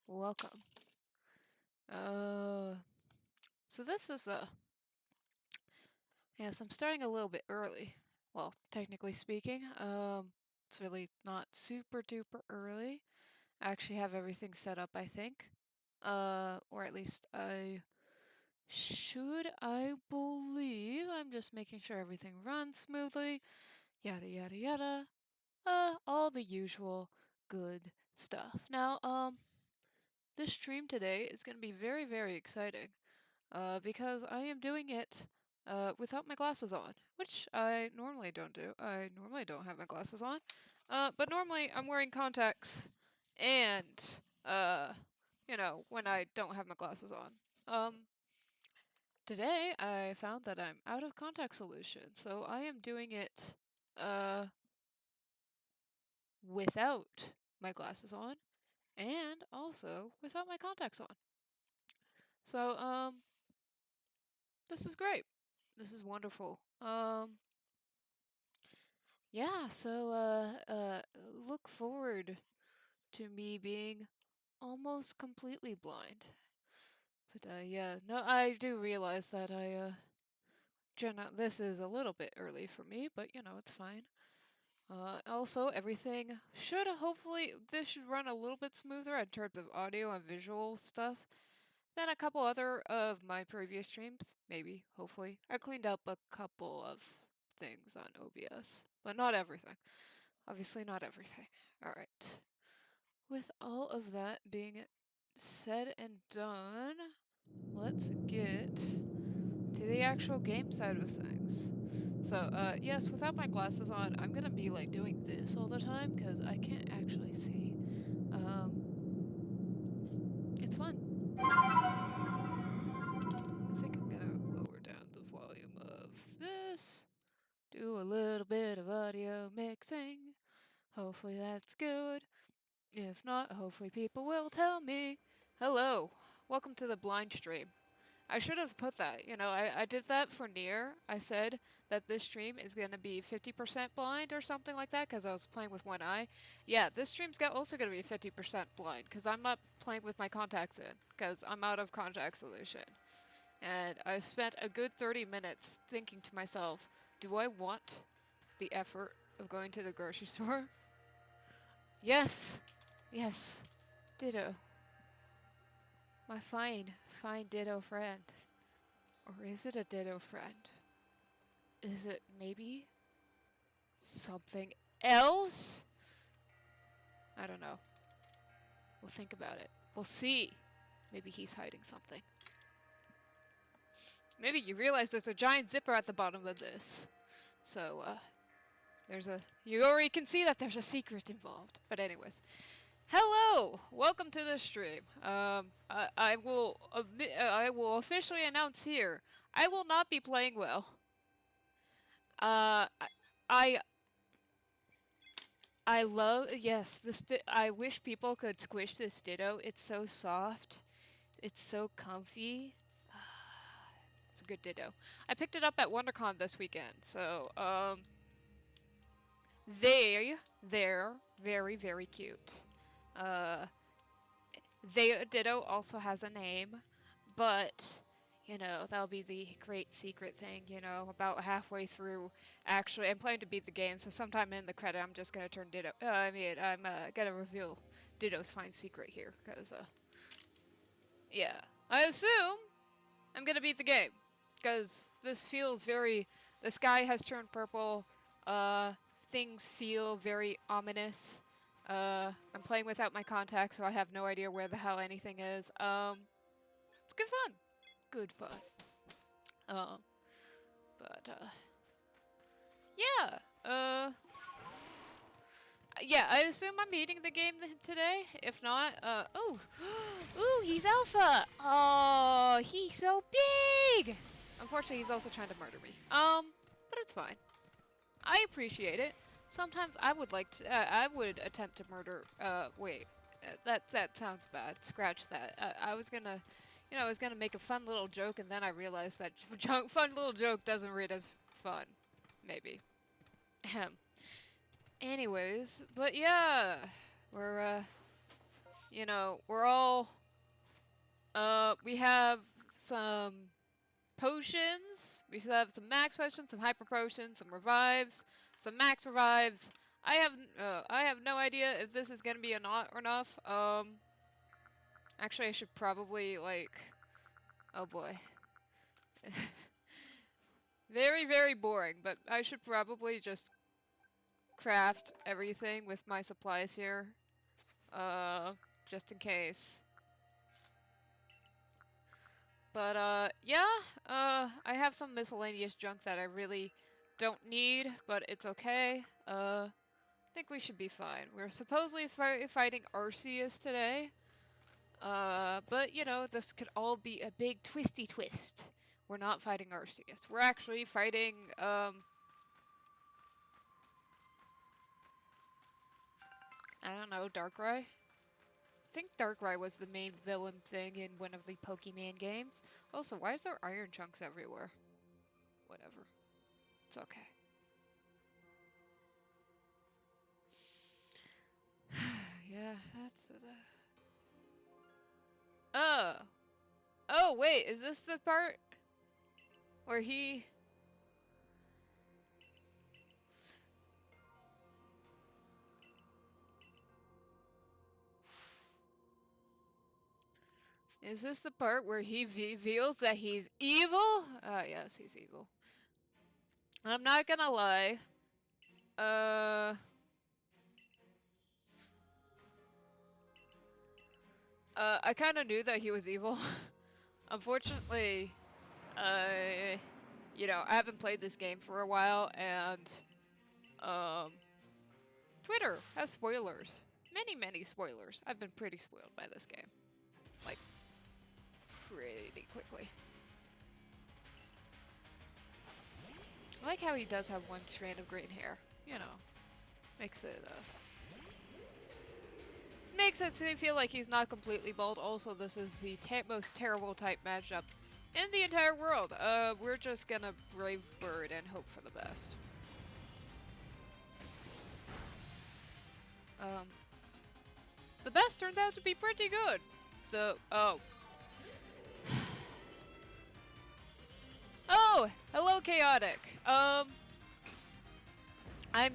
Welcome. So this is yes, I'm starting a little bit early. Well, technically speaking, it's really not super duper early. I actually have everything set up, I think. Or at least I should, I believe. I'm just making sure everything runs smoothly. Yada yada yada. All the usual good stuff. Now, this stream today is going to be very, very exciting. Because I am doing it without my glasses on, which I normally don't do. I normally don't have my glasses on, but normally I'm wearing contacts, and when I don't have my glasses on. Um, Today I found that I'm out of contact solution, so I am doing it uh without my glasses on, and also without my contacts on. So this is great. This is wonderful. Yeah, so look forward to me being almost completely blind. But yeah, no, I do realize that this is a little bit early for me, but it's fine. Also, everything should hopefully this should run a little bit smoother in terms of audio and visual stuff than a couple other of my previous streams. Maybe, hopefully, I cleaned up a couple of things on OBS, but not everything. Obviously, not everything. Alright. With all of that being said and done, let's get to the actual game side of things. So, yes, without my glasses on, I'm gonna be like doing this all the time because I can't actually see. It's fun. I think I'm gonna lower down the volume of this, do a little bit of audio mixing. Hopefully that's good. If not, hopefully people will tell me. Hello, welcome to the blind stream. I should have put that, I did that for Nier. I said that this stream is going to be 50% blind or something like that because I was playing with one eye. Yeah, this stream's also going to be 50% blind because I'm not playing with my contacts in because I'm out of contact solution. And I spent a good 30 minutes thinking to myself, do I want the effort of going to the grocery store? Yes! Yes. Ditto. My fine, fine ditto friend. Or is it a ditto friend? Is it maybe something else? I don't know. We'll think about it. We'll see. Maybe he's hiding something. Maybe you realize there's a giant zipper at the bottom of this. So, you already can see that there's a secret involved. But anyways. Hello! Welcome to the stream. I will officially announce here, I will not be playing well. Uh, I I love, yes, I wish people could squish this Ditto. It's so soft. It's so comfy. It's a good Ditto. I picked it up at WonderCon this weekend, so, they're very, very cute. Uh, Ditto also has a name, but that'll be the great secret thing, about halfway through. Actually, I'm planning to beat the game, so sometime in the credit, I'm just gonna turn Ditto. I'm gonna reveal Ditto's fine secret here, because, yeah. I assume I'm gonna beat the game, because this feels very. The sky has turned purple, things feel very ominous. I'm playing without my contacts, so I have no idea where the hell anything is. It's good fun. Good fun. Um, but, yeah. Yeah, I assume I'm beating the game today. If not, ooh, he's alpha. Oh, he's so big. Unfortunately, he's also trying to murder me. But it's fine. I appreciate it. Sometimes I would like to, I would attempt to murder, wait. That sounds bad. Scratch that. I was gonna, I was gonna make a fun little joke, and then I realized that fun little joke doesn't read as fun. Maybe. Anyways, but yeah, we're you know, we're all, we have some potions. We have some max potions, some hyper potions, some revives, some max revives. I have no idea if this is gonna be a not or enough. Actually, I should probably like. Oh boy. Very, very boring, but I should probably just craft everything with my supplies here. Just in case. But, yeah, I have some miscellaneous junk that I really don't need, but it's okay. I think we should be fine. We're supposedly fighting Arceus today. But, you know, this could all be a big twisty twist. We're not fighting Arceus. We're actually fighting, I don't know, Darkrai? I think Darkrai was the main villain thing in one of the Pokemon games. Also, why is there iron chunks everywhere? Whatever. It's okay. Yeah, that's it. Oh, wait, is this the part where he... Is this the part where he reveals that he's evil? Ah, yes, he's evil. I'm not gonna lie. I kind of knew that he was evil. Unfortunately, you know, I haven't played this game for a while, and, Twitter has spoilers. Many, many spoilers. I've been pretty spoiled by this game. Like, pretty quickly. I like how he does have one strand of green hair. You know, makes it, makes it feel like he's not completely bald. Also, this is the most terrible type matchup in the entire world. We're just gonna brave bird and hope for the best. The best turns out to be pretty good. So, oh. Oh, hello, Chaotic. I'm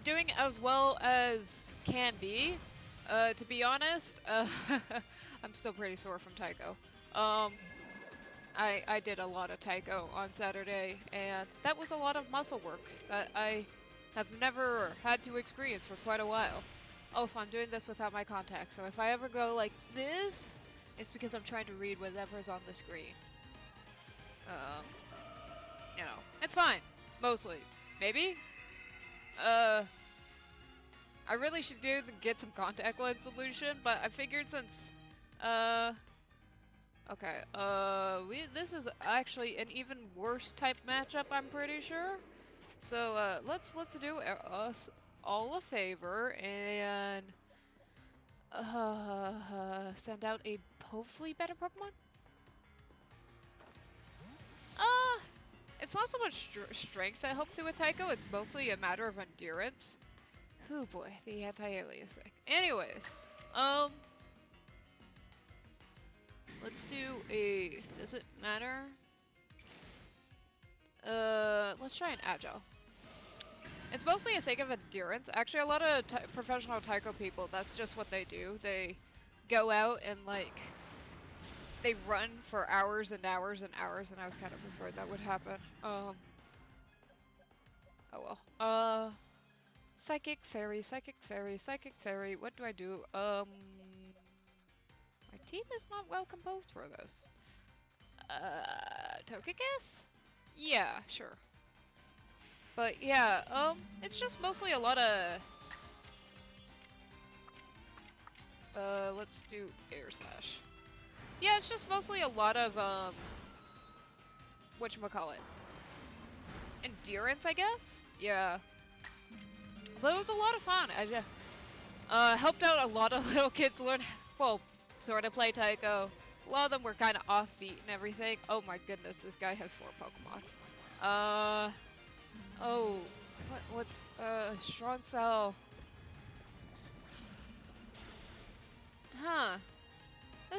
doing as well as can be. To be honest, I'm still pretty sore from Taiko. I did a lot of Taiko on Saturday, and that was a lot of muscle work that I have never had to experience for quite a while. Also, I'm doing this without my contacts, so if I ever go like this, it's because I'm trying to read whatever's on the screen. You know, it's fine. Mostly. Maybe? I really should get some contact lens solution, but I figured since, okay, this is actually an even worse type matchup, I'm pretty sure. So, let's do us all a favor and, send out a hopefully better Pokemon? It's not so much strength that helps you with Taiko, it's mostly a matter of endurance. Oh boy, the anti-aliasing. Anyways, let's do a... Does it matter? Let's try an Agile. It's mostly a thing of endurance. Actually, a lot of professional Taiko people, that's just what they do. They go out and, like, they run for hours and hours and hours, and I was kind of preferred that would happen. Oh well. Psychic Fairy, Psychic Fairy, Psychic Fairy. What do I do? My team is not well composed for this. Togekiss? Yeah, sure. But yeah, it's just mostly a lot of... let's do Air Slash. Yeah, it's just mostly a lot of, whatchamacallit? Endurance, I guess? Yeah. But it was a lot of fun. I helped out a lot of little kids learn, well, sort of play Taiko. A lot of them were kind of offbeat and everything. Oh my goodness, this guy has 4 Pokemon. Oh, what's, Strong Cell? Huh.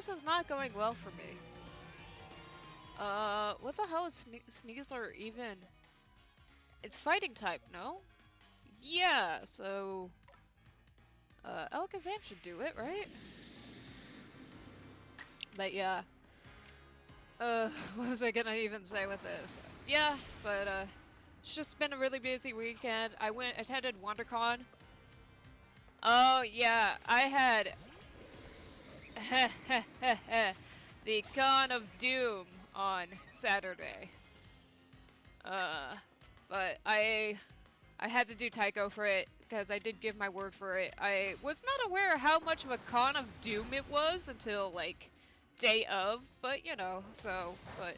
this is not going well for me. What the hell is Sneasler even? It's fighting type, no? Yeah, so... Alakazam should do it, right? But yeah. What was I gonna even say with this? Yeah, but, it's just been a really busy weekend. I attended WonderCon. Oh, yeah, I had... the Con of Doom on Saturday. But I had to do Tycho for it, because I did give my word for it. I was not aware how much of a Con of Doom it was until, like, day of, but, you know, so, but...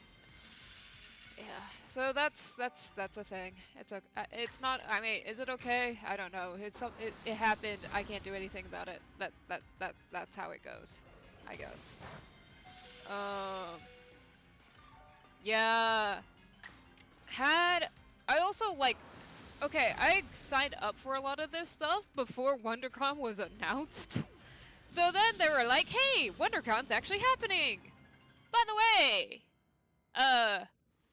Yeah, so that's a thing. It's not, I mean, is it okay? I don't know. It happened. I can't do anything about it. That's how it goes, I guess. Yeah. I also, like, okay, I signed up for a lot of this stuff before WonderCon was announced. So then they were like, hey, WonderCon's actually happening! By the way,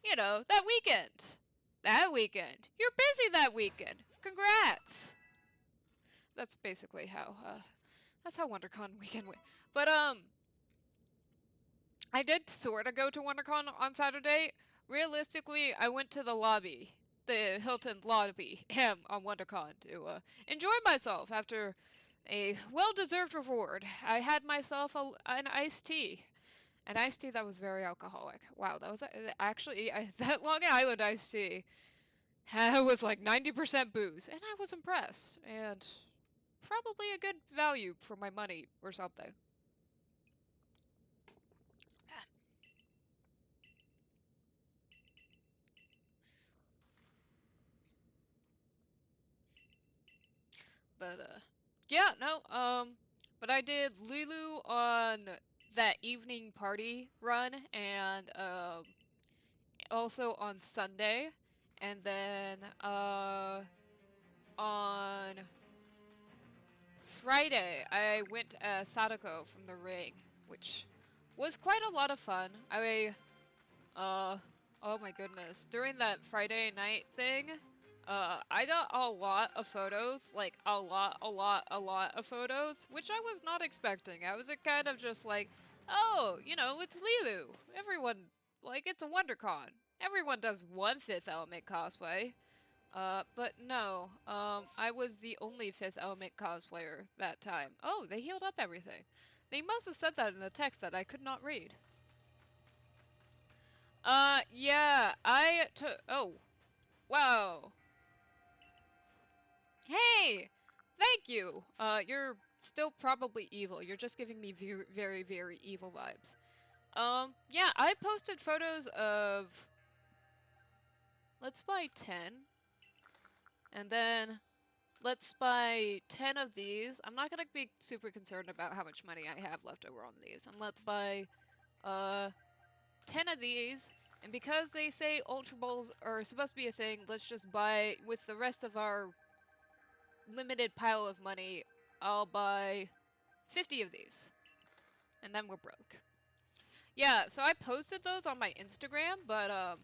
you know, that weekend. That weekend. You're busy that weekend. Congrats! That's basically how, that's how WonderCon weekend went. But, I did sorta go to WonderCon on Saturday. Realistically, I went to the lobby. The Hilton lobby on WonderCon to enjoy myself after a well-deserved reward. I had myself an iced tea. An iced tea that was very alcoholic. Wow, that was actually that Long Island iced tea was like 90% booze, and I was impressed. And probably a good value for my money or something. But, yeah, no, but I did Lulu on that evening party run, and, also on Sunday, and then, on Friday, I went, Sadako from the ring, which was quite a lot of fun. Oh my goodness, during that Friday night thing, I got a lot of photos, like a lot of photos, which I was not expecting. I was kind of just like, oh, you know, it's Lilu. Everyone, like, it's a WonderCon. Everyone does one Fifth Element cosplay. But no, I was the only Fifth Element cosplayer that time. Oh, they healed up everything. They must have said that in the text that I could not read. Yeah, I took. Oh, wow. Hey! Thank you! You're still probably evil. You're just giving me very, very evil vibes. Yeah, I posted photos of... Let's buy 10. And then... Let's buy 10 of these. I'm not gonna be super concerned about how much money I have left over on these. And let's buy, 10 of these. And because they say Ultra Balls are supposed to be a thing, let's just buy, with the rest of our limited pile of money, I'll buy 50 of these. And then we're broke. Yeah, so I posted those on my Instagram, but, I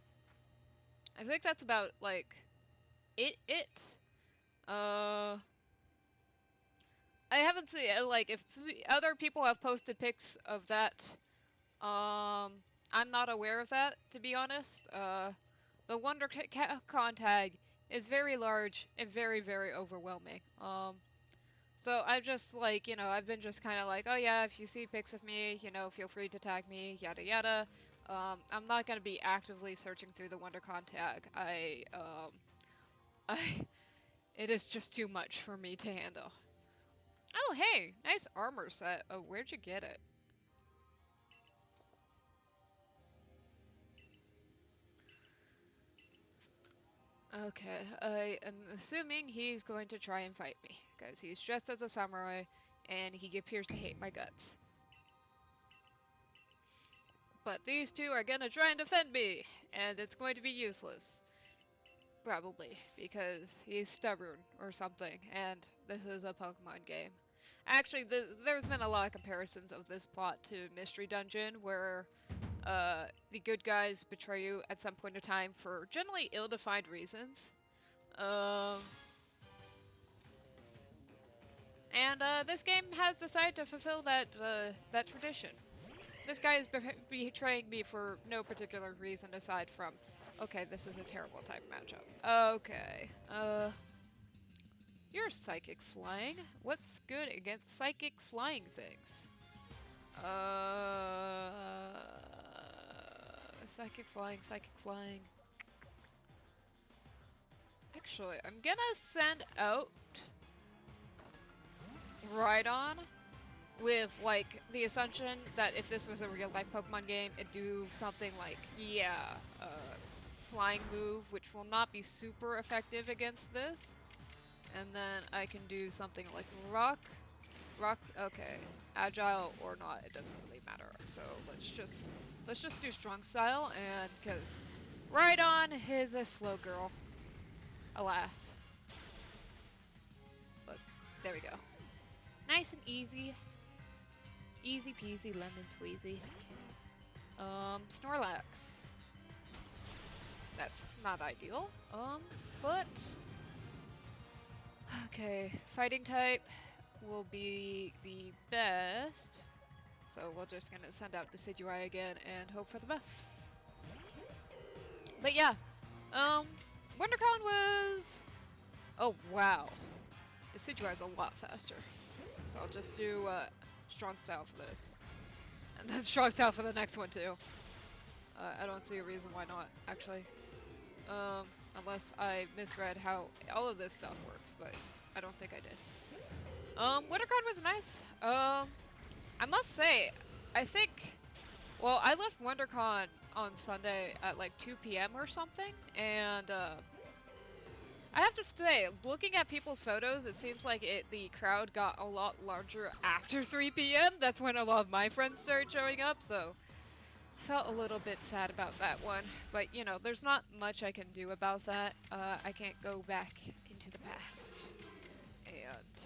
think that's about, like, it. I haven't seen, like, if other people have posted pics of that, I'm not aware of that, to be honest. The WonderCon tag is very large and very, very overwhelming. So I've just, like, you know, I've been just kind of like, oh yeah, if you see pics of me, you know, feel free to tag me, yada yada. I'm not gonna be actively searching through the WonderCon tag. It is just too much for me to handle. Oh, hey, nice armor set. Oh, where'd you get it? Okay, I am assuming he's going to try and fight me, because he's dressed as a samurai, and he appears to hate my guts. But these two are gonna try and defend me, and it's going to be useless. Probably, because he's stubborn or something, and this is a Pokemon game. Actually, there's been a lot of comparisons of this plot to Mystery Dungeon, where the good guys betray you at some point in time for generally ill-defined reasons. And this game has decided to fulfill that that tradition. This guy is betraying me for no particular reason aside from, okay, this is a terrible type matchup. Okay, you're psychic flying. What's good against psychic flying things? Psychic flying, psychic flying. Actually, I'm gonna send out Rhydon with, like, the assumption that if this was a real-life Pokemon game, it'd do something like, yeah, flying move, which will not be super effective against this. And then I can do something like rock, okay, agile or not, it doesn't really matter. So let's just do strong style, and because Rhydon is a slow girl, alas. But there we go. Nice and easy. Easy peasy lemon squeezy. Snorlax. That's not ideal. But okay, fighting type will be the best. So we're just gonna send out Decidueye again and hope for the best. But yeah, WonderCon was... Oh wow, Decidueye is a lot faster. So I'll just do strong style for this. And then strong style for the next one too. I don't see a reason why not, actually. Unless I misread how all of this stuff works, but I don't think I did. WonderCon was nice. I must say, I think... Well, I left WonderCon on Sunday at like 2 p.m. or something, and I have to say, looking at people's photos, it seems like the crowd got a lot larger after 3 p.m. That's when a lot of my friends started showing up, so I felt a little bit sad about that one. But, you know, there's not much I can do about that. I can't go back into the past and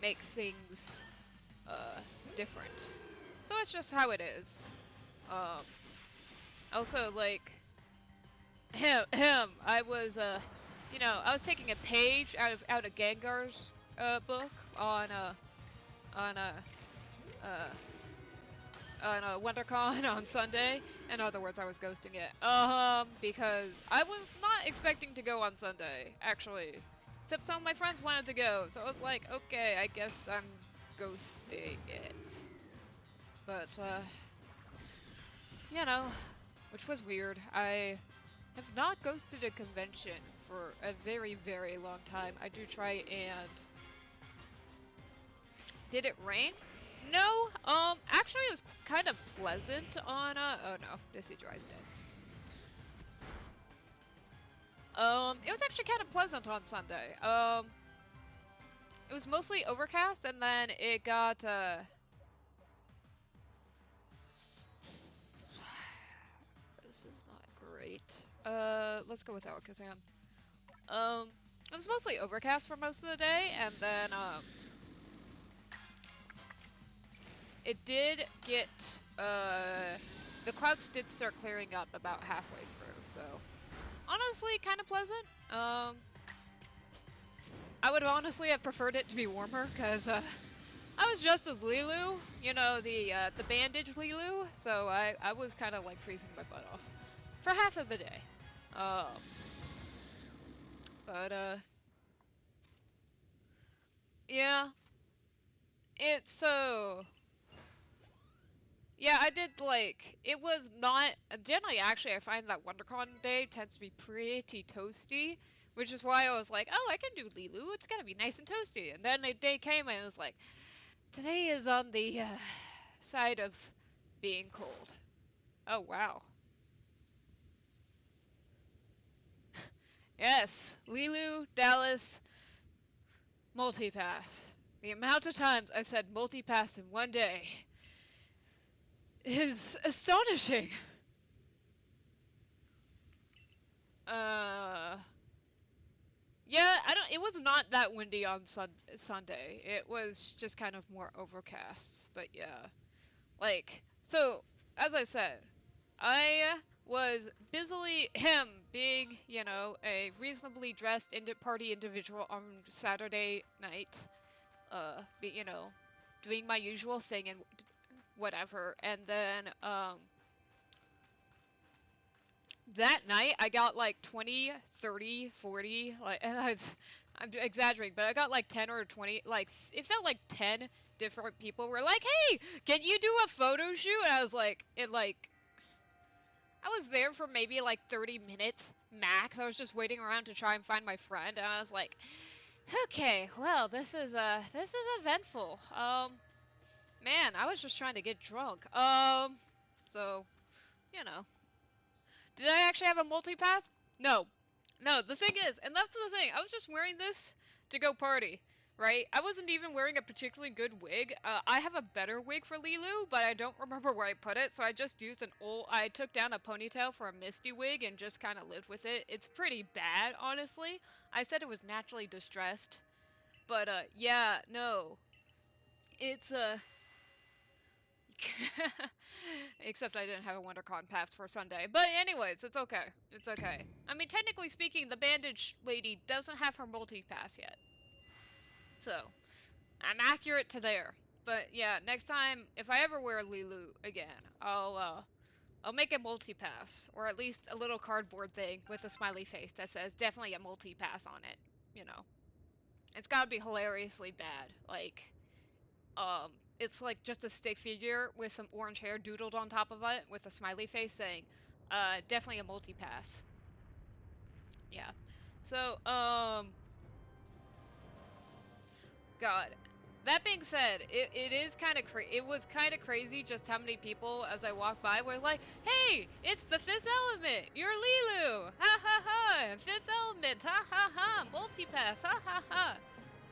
make things different. So it's just how it is. Also, like, I was, you know, I was taking a page out of Gengar's book on WonderCon on Sunday. In other words, I was ghosting it. Because I was not expecting to go on Sunday, actually. Except some of my friends wanted to go, so I was like, okay, I guess I'm ghosting it. But, you know, which was weird. I have not ghosted a convention for a very, very long time. I do try and... Did it rain? No, actually it was kind of pleasant on, oh no, Decidueye's dead. It was actually kind of pleasant on Sunday. It was mostly overcast, and then it got, This is not great. Let's go with Alakazam. It was mostly overcast for most of the day, and then, it did get, the clouds did start clearing up about halfway through, so honestly, kind of pleasant. I would honestly have preferred it to be warmer, because, I was just as Lilu, you know, the bandage Lilu, so I was kind of like freezing my butt off for half of the day. But, yeah. It's so... Yeah, I did, like, it was not, generally, actually, I find that WonderCon day tends to be pretty toasty, which is why I was like, oh, I can do Lilu, it's gonna be nice and toasty. And then the day came and it was like, today is on the, side of being cold. Oh, wow. Yes, Lilu, Dallas, multipass. The amount of times I said multipass in one day is astonishing. Yeah, it was not that windy on Sunday. It was just kind of more overcast. But yeah. Like, so, as I said, I was busily being, you know, a reasonably dressed party individual on Saturday night. You know, doing my usual thing and whatever. And then, that night I got like 20, 30, 40, like, and I'm exaggerating, but I got like 10 or 20, like, it felt like 10 different people were like, hey, can you do a photo shoot? And I was like, I was there for maybe like 30 minutes max. I was just waiting around to try and find my friend, and I was like, okay, well, this is eventful. Man, I was just trying to get drunk. So, you know. Did I actually have a multi-pass? No. No, the thing is, and that's the thing, I was just wearing this to go party, right? I wasn't even wearing a particularly good wig. I have a better wig for Lilu, but I don't remember where I put it, so I just used I took down a ponytail for a Misty wig and just kind of lived with it. It's pretty bad, honestly. I said it was naturally distressed, but, yeah, no. It's, except I didn't have a WonderCon pass for Sunday. But anyways, it's okay. It's okay. I mean, technically speaking, the bandage lady doesn't have her multi-pass yet. So, I'm accurate to there. But yeah, next time, if I ever wear Lilu again, I'll make a multi-pass. Or at least a little cardboard thing with a smiley face that says definitely a multi-pass on it. You know. It's gotta be hilariously bad. Like, it's like just a stick figure with some orange hair doodled on top of it with a smiley face saying, definitely a multi-pass. Yeah. So, God. That being said, it is kind of it was kind of crazy just how many people, as I walked by, were like, hey, it's the Fifth Element! You're Lilu! Ha ha ha! Fifth Element! Ha ha ha! Multi-pass! Ha ha ha!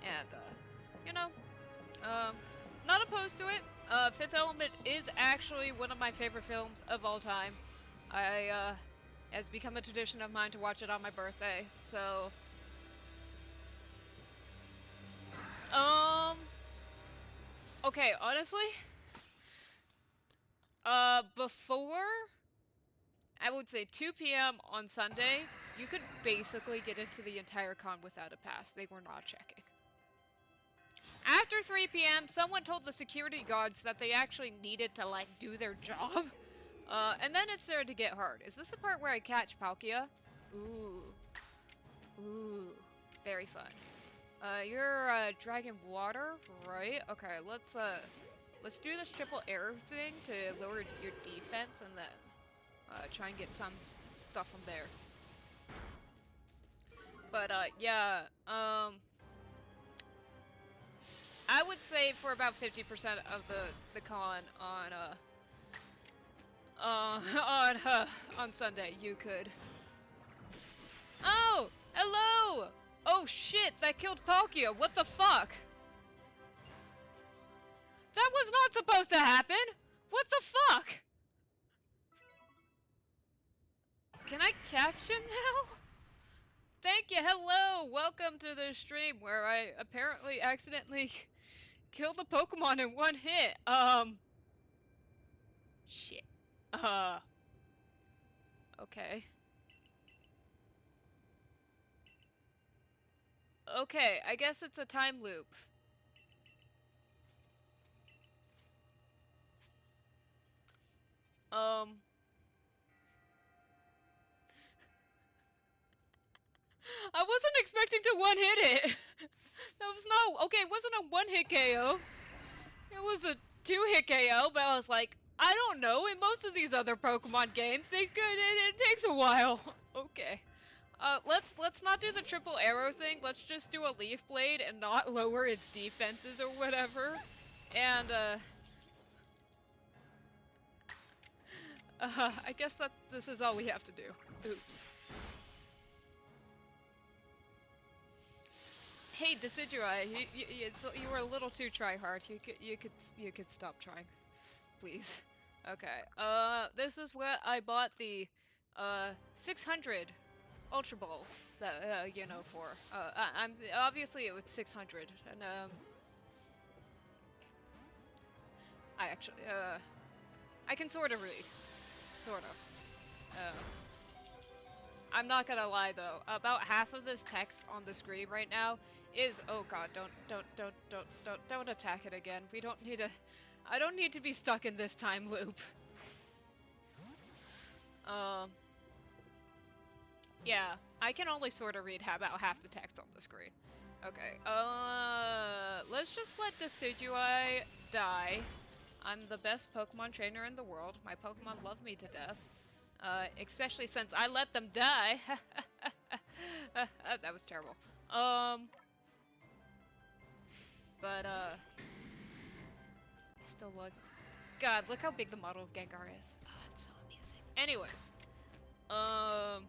And, you know, not opposed to it. Fifth Element is actually one of my favorite films of all time. Has become a tradition of mine to watch it on my birthday. So, okay, honestly, before, I would say 2 p.m. on Sunday, you could basically get into the entire con without a pass. They were not checking. After 3 p.m., someone told the security guards that they actually needed to, like, do their job. And then it started to get hard. Is this the part where I catch Palkia? Ooh. Ooh. Very fun. You're, Dragon Water, right? Okay, let's do this triple arrow thing to lower your defense and then, try and get some stuff from there. But, yeah, I would say for about 50% of the con on Sunday, you could. Oh, hello! Oh shit, that killed Palkia. What the fuck? That was not supposed to happen. What the fuck? Can I caption now? Thank you. Hello. Welcome to the stream where I apparently accidentally killed the Pokemon in one hit. Shit. Okay. Okay, I guess it's a time loop. I wasn't expecting to one-hit it. That was not... Okay, it wasn't a one-hit KO. It was a two-hit KO, but I was like, I don't know. In most of these other Pokemon games, it takes a while. Okay. Let's not do the triple arrow thing. Let's just do a Leaf Blade and not lower its defenses or whatever. And, I guess that this is all we have to do. Oops. Hey, Decidueye, you were a little too try-hard. You could stop trying, please. Okay. This is where I bought the 600 Ultra Balls that, you know, for. I'm obviously it was 600, and I actually, I can sort of read. Sort of. I'm not gonna lie though, about half of this text on the screen right now is, oh god, don't attack it again. We don't need to, I don't need to be stuck in this time loop. Yeah, I can only sort of read about half the text on the screen. Okay, let's just let Decidueye die. I'm the best Pokemon trainer in the world. My Pokemon love me to death. Especially since I let them die. That was terrible. But, I still look... God, look how big the model of Gengar is. Oh, it's so amusing. Anyways. I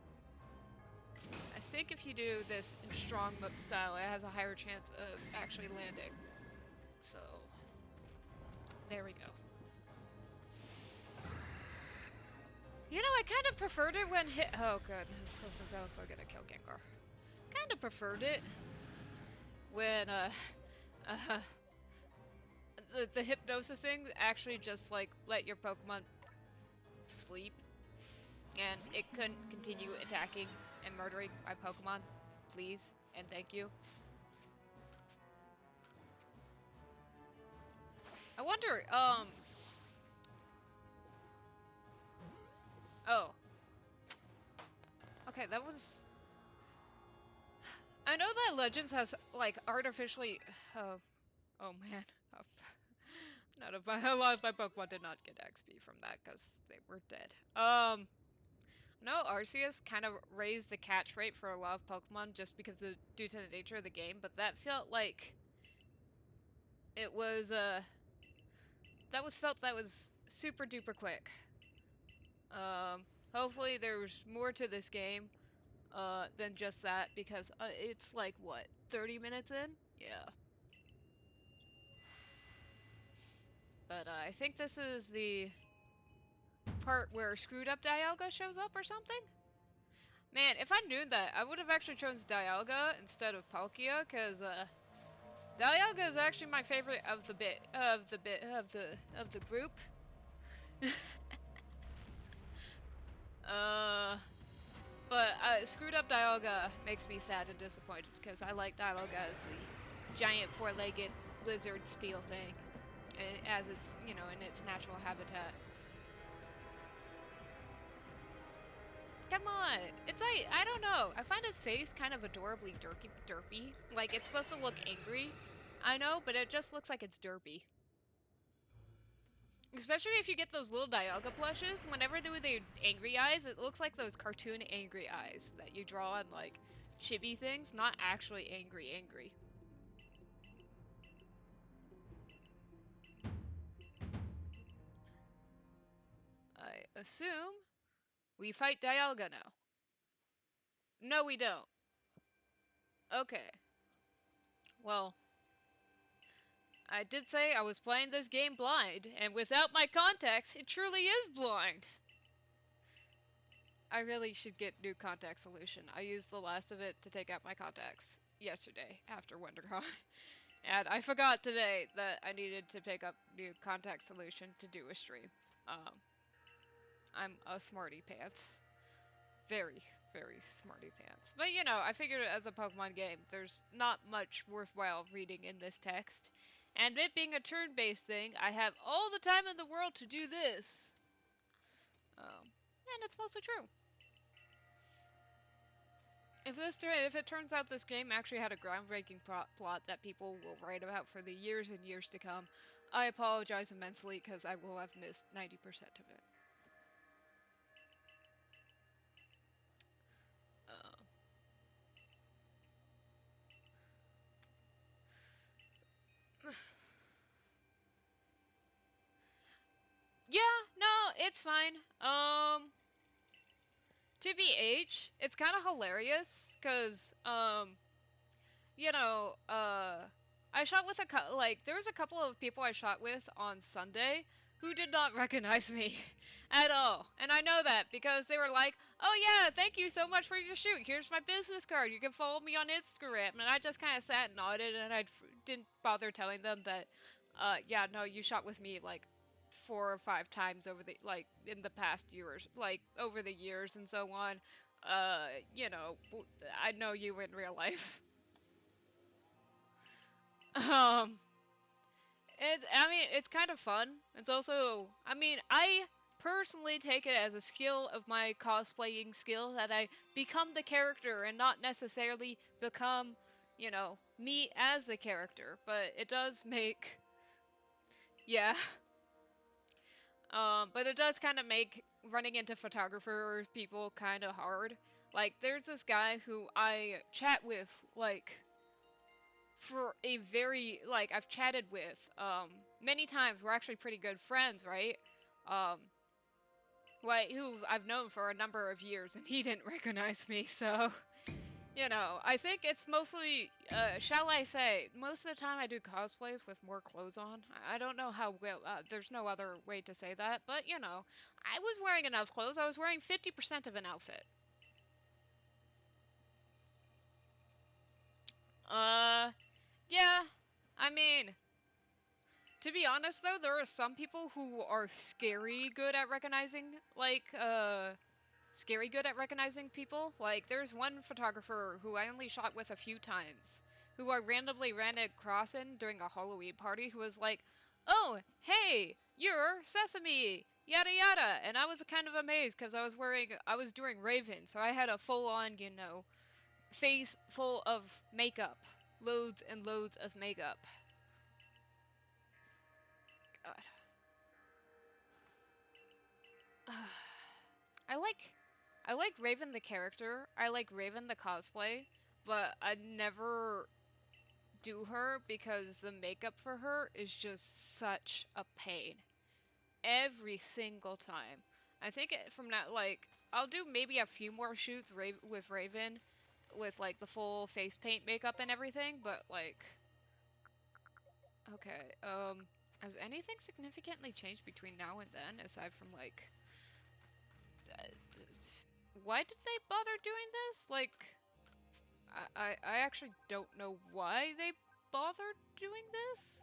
think if you do this in strong style, it has a higher chance of actually landing. So, there we go. You know, I kind of preferred it when hit. Oh, goodness, this is also gonna kill Gengar. Kind of preferred it when, the hypnosis thing actually just, like, let your Pokemon sleep. And it couldn't continue attacking and murdering my Pokemon. Please, and thank you. I wonder, oh. Okay, that was... I know that Legends has, like, artificially... Oh man. A lot of my Pokemon did not get XP from that, because they were dead. No, Arceus kind of raised the catch rate for a lot of Pokemon just because due to the nature of the game, but that felt like... It was, that was super duper quick. Hopefully there's more to this game, than just that, because, it's like, what, 30 minutes in? Yeah. But, I think this is the part where Screwed Up Dialga shows up or something? Man, if I knew that, I would have actually chosen Dialga instead of Palkia, because, Dialga is actually my favorite of the group. But Screwed Up Dialga makes me sad and disappointed because I like Dialga as the giant four-legged lizard steel thing, as it's, you know, in its natural habitat. Come on! It's like, I don't know. I find his face kind of adorably derpy. Like, it's supposed to look angry, I know, but it just looks like it's derpy. Especially if you get those little Dialga plushes, whenever they do their angry eyes, it looks like those cartoon angry eyes that you draw on, like, chibi things, not actually angry. I assume we fight Dialga now. No, we don't. Okay. Well, I did say I was playing this game blind, and without my context, it truly is blind. I really should get new contact solution. I used the last of it to take out my contacts yesterday after WonderCon. And I forgot today that I needed to pick up new contact solution to do a stream. I'm a smarty pants. Very, very smarty pants. But you know, I figured as a Pokemon game, there's not much worthwhile reading in this text. And it being a turn-based thing, I have all the time in the world to do this. And it's mostly true. If it turns out this game actually had a groundbreaking plot that people will write about for the years and years to come, I apologize immensely because I will have missed 90% of it. Yeah, no, it's fine. TBH, it's kind of hilarious, because, you know, I shot with there was a couple of people I shot with on Sunday who did not recognize me at all. And I know that because they were like, oh yeah, thank you so much for your shoot. Here's my business card. You can follow me on Instagram. And I just kind of sat and nodded, and I didn't bother telling them that, yeah, no, you shot with me like 4 or 5 times over the like in the past years, like over the years and so on. You know, I know you in real life. um, I mean, it's kind of fun. It's also, I mean, I personally take it as a skill of my cosplaying skill that I become the character and not necessarily become, you know, me as the character. But it does make, yeah. But it does kind of make running into photographer people kind of hard. Like, there's this guy who I chat with, like, for a very, like, I've chatted with, many times. We're actually pretty good friends, right? Um, like, who I've known for a number of years, and he didn't recognize me, so, you know, I think it's mostly, shall I say, most of the time I do cosplays with more clothes on. I don't know how well, there's no other way to say that, but, you know, I was wearing enough clothes. I was wearing 50% of an outfit. Yeah, I mean, to be honest, though, there are some people who are scary good at recognizing, like, scary good at recognizing people. Like, there's one photographer who I only shot with a few times, who I randomly ran across in during a Halloween party, who was like, "Oh, hey, you're Sesame, yada yada," and I was kind of amazed because I was doing Raven, so I had a full-on, you know, face full of makeup, loads and loads of makeup. God. I like I like Raven the character. I like Raven the cosplay, but I never do her because the makeup for her is just such a pain every single time. I think from now, like, I'll do maybe a few more shoots with Raven with like the full face paint makeup and everything, but like, okay, has anything significantly changed between now and then aside from like, uh, why did they bother doing this? Like, I actually don't know why they bothered doing this.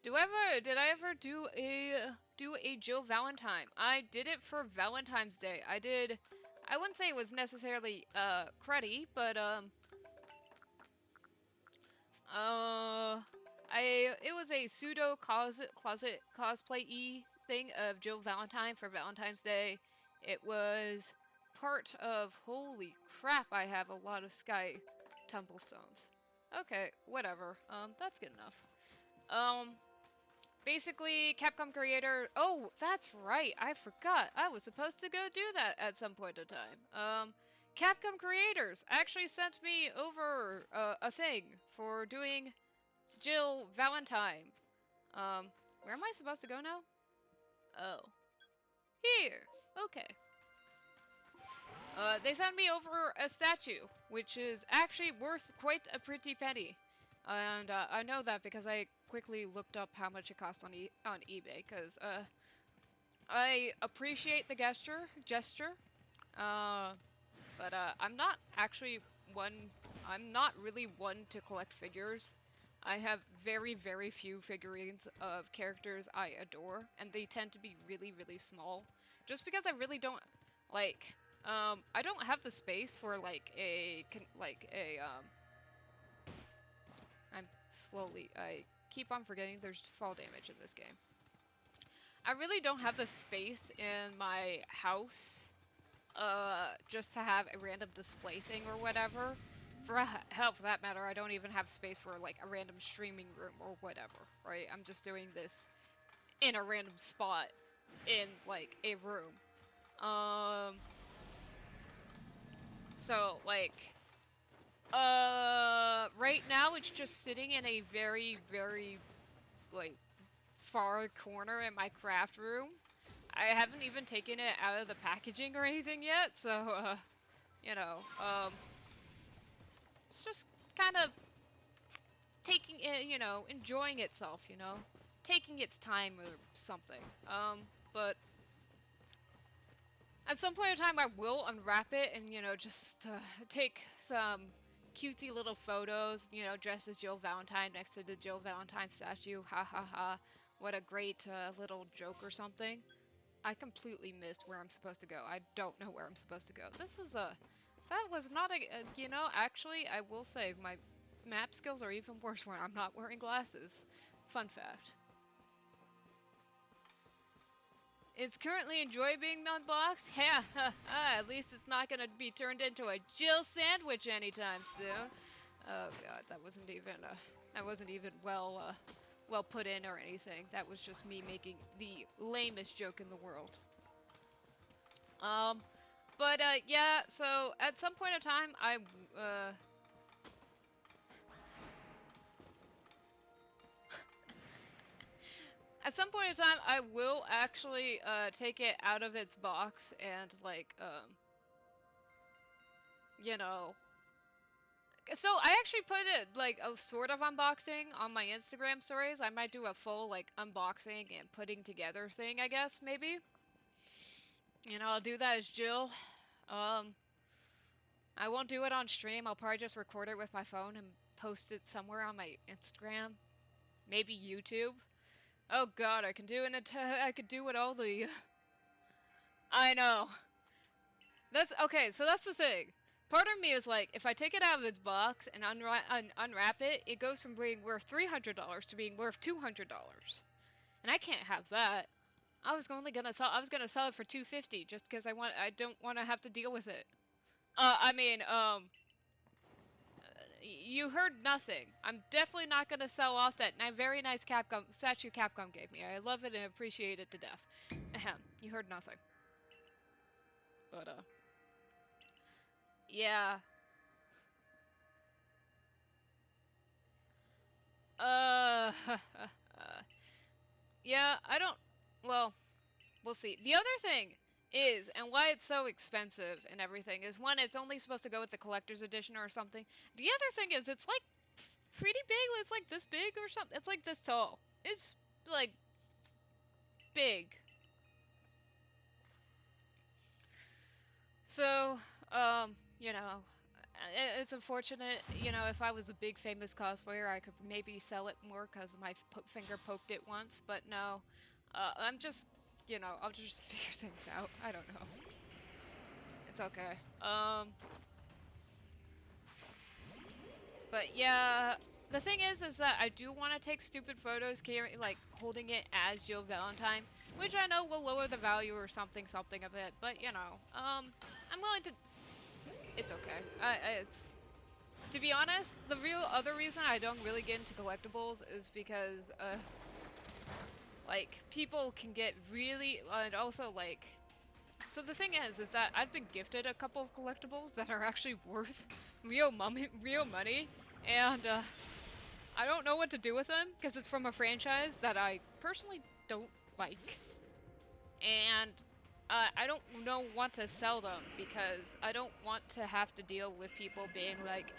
Did I ever do a Jill Valentine? I did it for Valentine's Day. I wouldn't say it was necessarily cruddy, but it was a pseudo closet cosplay thing of Jill Valentine for Valentine's Day. It was part of, holy crap, I have a lot of sky tumblestones. Okay, whatever. That's good enough. Um, Basically, Capcom creator. Oh, that's right. I forgot. I was supposed to go do that at some point in time. Capcom creators actually sent me over a thing for doing Jill Valentine. Where am I supposed to go now? Oh, here. Okay. They sent me over a statue, which is actually worth quite a pretty penny. And I know that because I quickly looked up how much it costs on on eBay, because I appreciate the gesture, uh, but I'm not actually one. I'm not really one to collect figures. I have very, very few figurines of characters I adore, and they tend to be really, really small. Just because I really don't like. I don't have the space for like I'm slowly. I keep on forgetting there's fall damage in this game. I really don't have the space in my house, just to have a random display thing or whatever. For hell, for that matter, I don't even have space for like a random streaming room or whatever. Right? I'm just doing this in a random spot in like a room. Um. So like, right now it's just sitting in a very, very like far corner in my craft room. I haven't even taken it out of the packaging or anything yet, so, you know, it's just kind of taking it, you know, enjoying itself, you know, taking its time or something. But At some point in time, I will unwrap it and, you know, just take some cutesy little photos, you know, dressed as Jill Valentine next to the Jill Valentine statue. Ha ha ha. What a great little joke or something. I completely missed where I'm supposed to go. I don't know where I'm supposed to go. This is a... That was not a... you know, actually, I will say, my map skills are even worse when I'm not wearing glasses. Fun fact. It's currently enjoying being unboxed? Yeah, at least it's not gonna be turned into a Jill sandwich anytime soon. Oh god, that wasn't even well well put in or anything. That was just me making the lamest joke in the world. But yeah, so at some point in time, at some point in time, I will actually take it out of its box and like you know. So I actually put it like a sort of unboxing on my Instagram stories. I might do a full like unboxing and putting together thing, I guess, maybe. You know, I'll do that as Jill. Um, I won't do it on stream. I'll probably just record it with my phone and post it somewhere on my Instagram. Maybe YouTube. Oh god, I can do it. I could do it all the... I know. That's okay. So that's the thing. Part of me is like, if I take it out of its box and unwrap it, it goes from being worth $300 to being worth $200, and I can't have that. I was gonna sell it for $250 just because I don't want to have to deal with it. I mean, you heard nothing. I'm definitely not gonna sell off that very nice Capcom statue Capcom gave me. I love it and appreciate it to death. Ahem. You heard nothing. But yeah. Uh, yeah, I don't, well, we'll see. The other thing is, and why it's so expensive and everything, is one, it's only supposed to go with the collector's edition or something. The other thing is, it's like pretty big. It's like this big or something. It's like this tall. It's like big. So, you know, it's unfortunate. You know, if I was a big famous cosplayer, I could maybe sell it more because my finger poked it once. But no, I'm just, you know, I'll just figure things out. I don't know. It's okay. But yeah, the thing is that I do want to take stupid photos, like holding it as Jill Valentine, which I know will lower the value or something a bit. But you know, I'm willing to. It's okay. It's. To be honest, the real other reason I don't really get into collectibles is because, like, people can get really, and also, like, so the thing is that I've been gifted a couple of collectibles that are actually worth real money, and, I don't know what to do with them, because it's from a franchise that I personally don't like. And I don't want to sell them because I don't want to have to deal with people being like,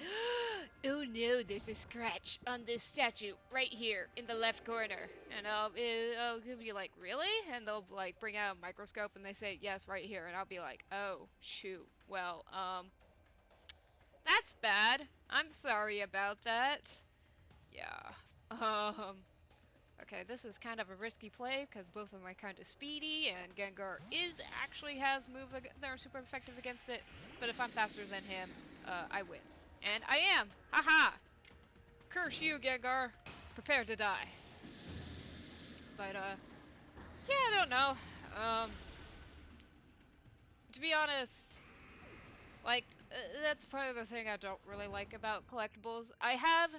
oh no, there's a scratch on this statue right here in the left corner. And I'll be like, really? And they'll like bring out a microscope and they say, yes, right here. And I'll be like, oh, shoot. Well, that's bad. I'm sorry about that. Yeah. Okay, this is kind of a risky play because both of them are kind of speedy, and Gengar has moves that are super effective against it. But if I'm faster than him, I win, and I am. Haha! Curse you, Gengar. Prepare to die. But yeah, I don't know. To be honest, like that's part of the thing I don't really like about collectibles. I have.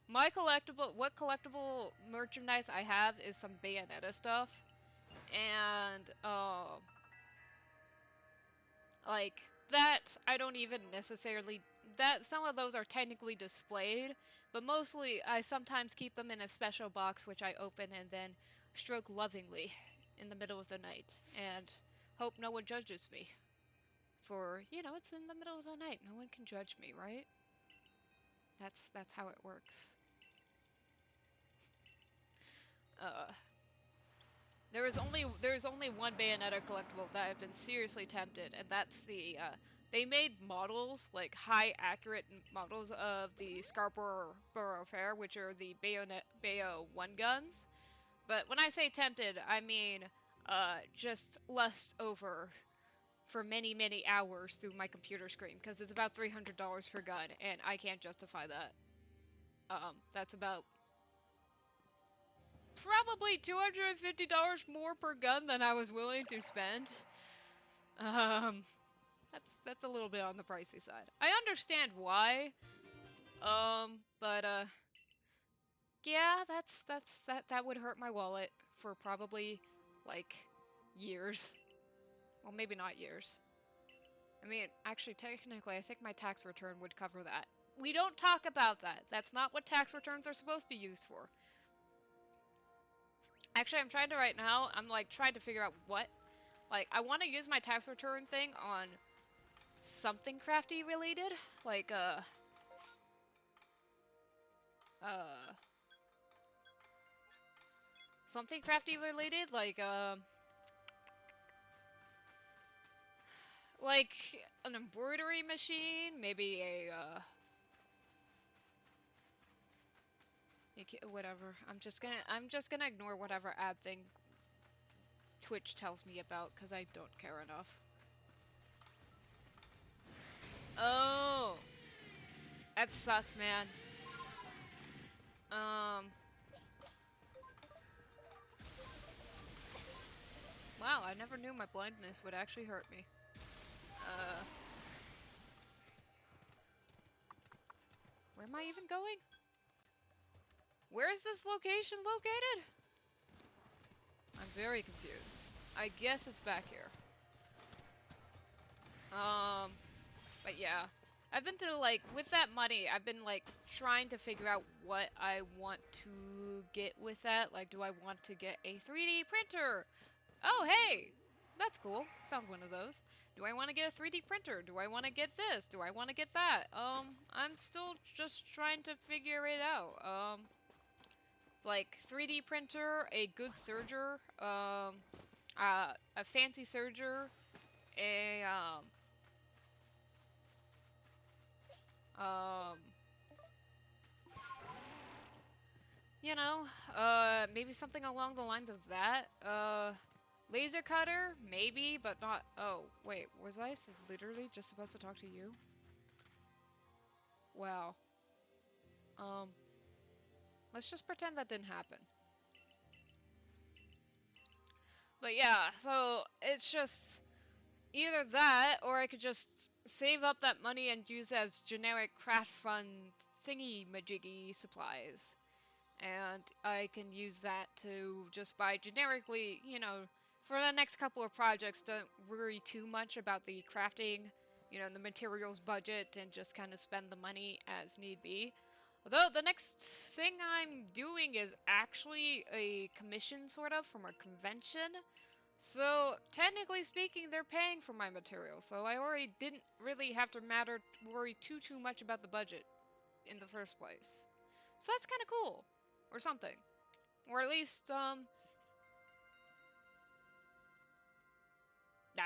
What collectible merchandise I have is some Bayonetta stuff. And, like, that I don't even necessarily, some of those are technically displayed, but mostly I sometimes keep them in a special box which I open and then stroke lovingly in the middle of the night, and hope no one judges me. For, you know, it's in the middle of the night, no one can judge me, right? That's how it works. There's only one Bayonetta collectible that I've been seriously tempted, and that's the they made models, like high accurate models of the Scarborough Fair, which are the Bayo 1 guns. But when I say tempted, I mean just lust over for many, many hours through my computer screen, because it's about $300 per gun, and I can't justify that. That's about probably $250 more per gun than I was willing to spend. That's a little bit on the pricey side. I understand why. But yeah, that would hurt my wallet for probably like years. Well, maybe not years. I mean, actually, technically, I think my tax return would cover that. We don't talk about that. That's not what tax returns are supposed to be used for. Actually, I'm trying to right now, I'm like trying to figure out what. Like, I want to use my tax return thing on something crafty related. Like, something crafty related, like an embroidery machine, maybe a, whatever. I'm just gonna ignore whatever ad thing Twitch tells me about, because I don't care enough. Oh! That sucks, man. Wow, I never knew my blindness would actually hurt me. Where am I even going? Where is this location located? I'm very confused. I guess it's back here. But yeah. I've been to, like, with that money, I've been, like, trying to figure out what I want to get with that. Like, do I want to get a 3D printer? Oh, hey! That's cool. Found one of those. Do I want to get a 3D printer? Do I want to get this? Do I want to get that? I'm still just trying to figure it out. Like, 3D printer, a good serger, a fancy serger, a, you know, maybe something along the lines of that. Laser cutter, maybe, but not. Oh, wait, was I literally just supposed to talk to you? Wow. Let's just pretend that didn't happen. But yeah, so it's just either that, or I could just save up that money and use it as generic craft fund thingy-majiggy supplies. And I can use that to just buy generically, you know, for the next couple of projects, don't worry too much about the crafting, you know, the materials budget, and just kind of spend the money as need be. Although the next thing I'm doing is actually a commission, sort of, from a convention. So, technically speaking, they're paying for my material, so I already didn't really have to worry too much about the budget in the first place. So that's kind of cool. Or something. Or at least, I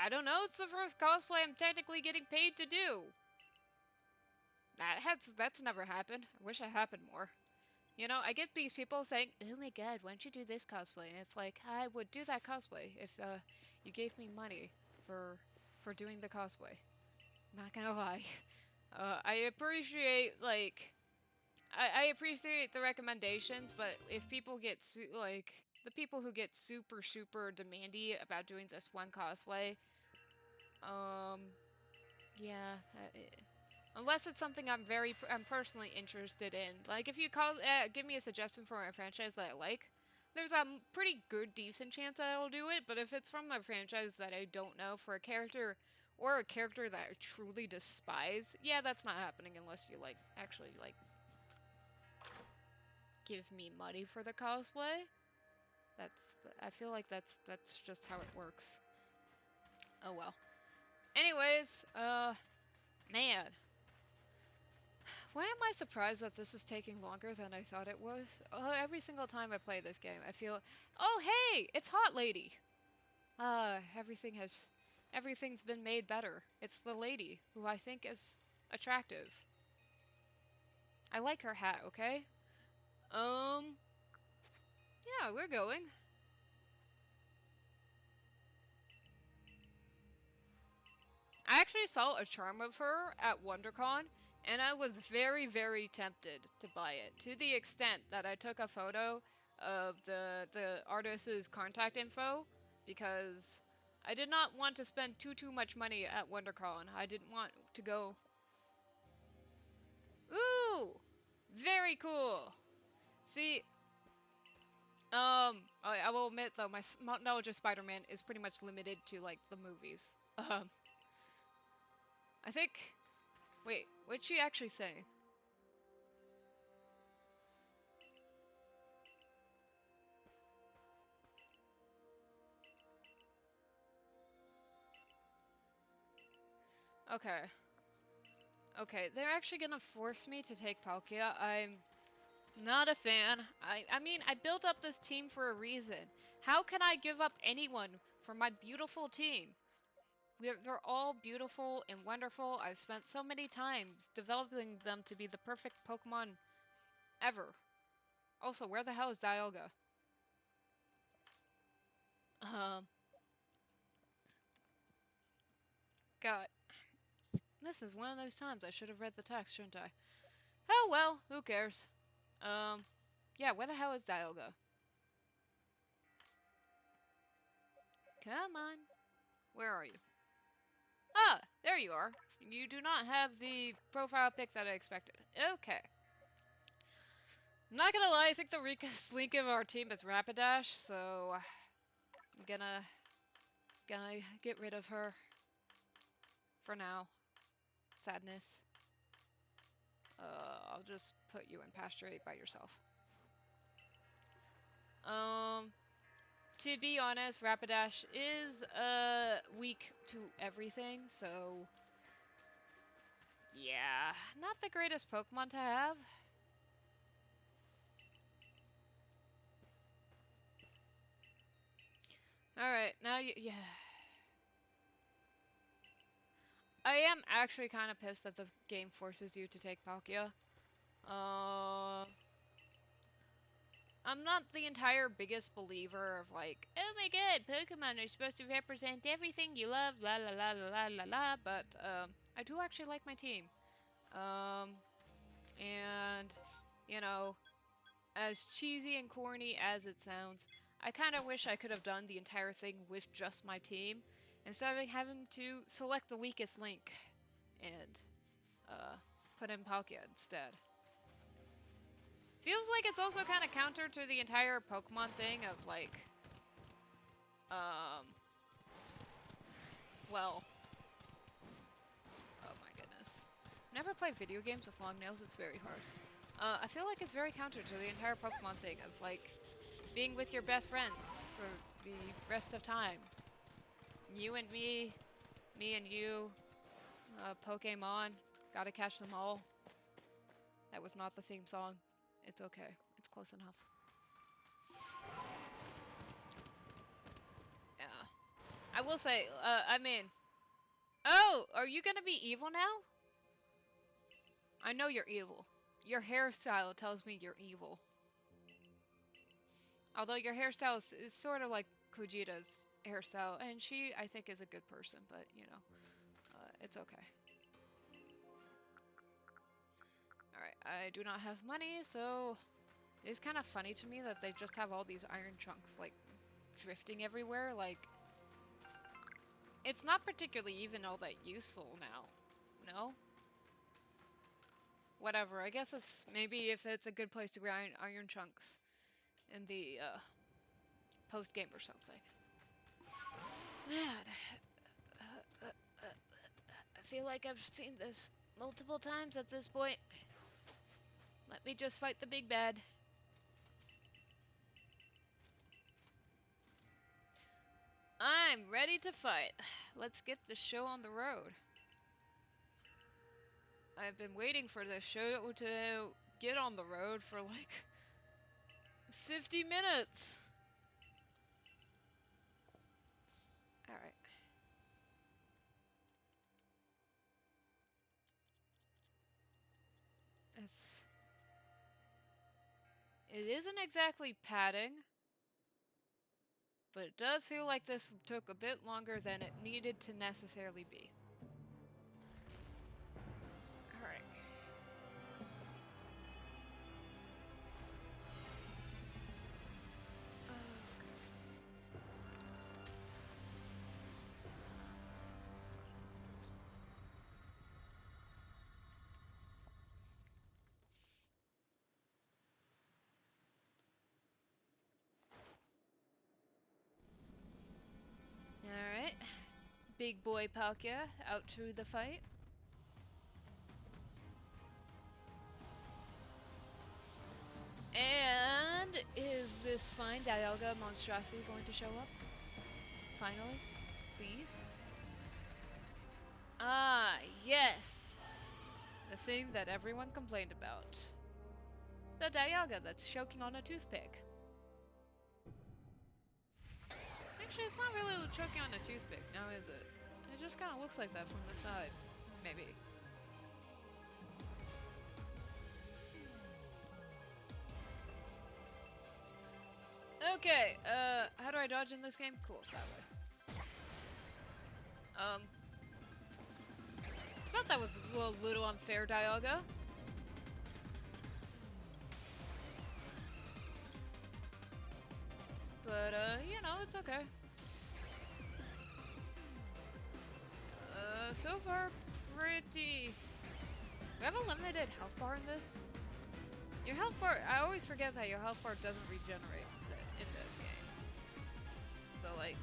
don't know, it's the first cosplay I'm technically getting paid to do. That's never happened. I wish it happened more. You know, I get these people saying, oh my god, why don't you do this cosplay? And it's like, I would do that cosplay if, you gave me money for doing the cosplay. Not gonna lie. I appreciate, like, I appreciate the recommendations, but if people get, like, the people who get super demandy about doing this one cosplay, yeah, unless it's something I'm personally interested in. Like, if you give me a suggestion for a franchise that I like, there's a pretty good, decent chance that I'll do it, but if it's from a franchise that I don't know for a character, or a character that I truly despise, yeah, that's not happening unless you, like, actually, like, give me money for the cosplay. I feel like that's just how it works. Oh well. Anyways, man. Why am I surprised that this is taking longer than I thought it was? Oh, every single time I play this game, I feel, oh hey, it's Hot Lady. Everything's been made better. It's the lady who I think is attractive. I like her hat, okay? Yeah, we're going. I actually saw a charm of her at WonderCon, and I was very, very tempted to buy it, to the extent that I took a photo of the artist's contact info, because I did not want to spend too much money at WonderCon. I didn't want to go... Ooh! Very cool! See, I will admit though, my knowledge of Spider-Man is pretty much limited to, like, the movies. I think... Wait, what'd she actually say? Okay. Okay, they're actually gonna force me to take Palkia. I'm not a fan. I mean, I built up this team for a reason. How can I give up anyone for my beautiful team? They're all beautiful and wonderful. I've spent so many times developing them to be the perfect Pokemon ever. Also, where the hell is Dialga? Um, God. This is one of those times I should have read the text, shouldn't I? Oh well, who cares? Yeah, where the hell is Dialga? Come on. Where are you? Ah, there you are. You do not have the profile pic that I expected. Okay. I'm not gonna lie, I think the weakest link of our team is Rapidash, so I'm gonna get rid of her for now. Sadness. I'll just put you in pasturate by yourself. To be honest, Rapidash is weak to everything, so yeah, not the greatest Pokemon to have. Alright, now yeah. I am actually kind of pissed that the game forces you to take Palkia. I'm not the entire biggest believer of like, oh my god, Pokemon are supposed to represent everything you love, la la la la la la la, but I do actually like my team. And, you know, as cheesy and corny as it sounds, I kind of wish I could have done the entire thing with just my team, instead of having to select the weakest link and put in Palkia instead. Feels like it's also kind of counter to the entire Pokemon thing of like, well, oh my goodness. Never play video games with long nails, it's very hard. I feel like it's very counter to the entire Pokemon thing of like, being with your best friends for the rest of time. You and me and you, Pokemon, gotta catch them all. That was not the theme song. It's okay. It's close enough. Yeah. I will say, I mean... Oh! Are you gonna be evil now? I know you're evil. Your hairstyle tells me you're evil. Although your hairstyle is sort of like Kujita's hairstyle, and she, I think, is a good person, but, you know, it's okay. Alright, I do not have money, so... It's kind of funny to me that they just have all these iron chunks, like, drifting everywhere, like... It's not particularly even all that useful now. No? Whatever, I guess it's... Maybe if it's a good place to grind iron chunks in the, post-game or something. Man... I feel like I've seen this multiple times at this point. Let me just fight the big bad. I'm ready to fight. Let's get the show on the road. I've been waiting for this show to get on the road for like 50 minutes. Alright. It isn't exactly padding, but it does feel like this took a bit longer than it needed to necessarily be. Alright. Alright. Big boy Palkia out to the fight. And is this fine Dialga monstrosity going to show up? Finally? Please? Ah, yes! The thing that everyone complained about. The Dialga that's choking on a toothpick. Actually, it's not really choking on a toothpick, now is it? It just kind of looks like that from the side. Maybe. Okay, how do I dodge in this game? Cool, that way. Thought that was a little unfair, Dialga. But, you know, it's okay. So far, pretty... We have a limited health bar in this? Your health bar... I always forget that your health bar doesn't regenerate in this game. So, like...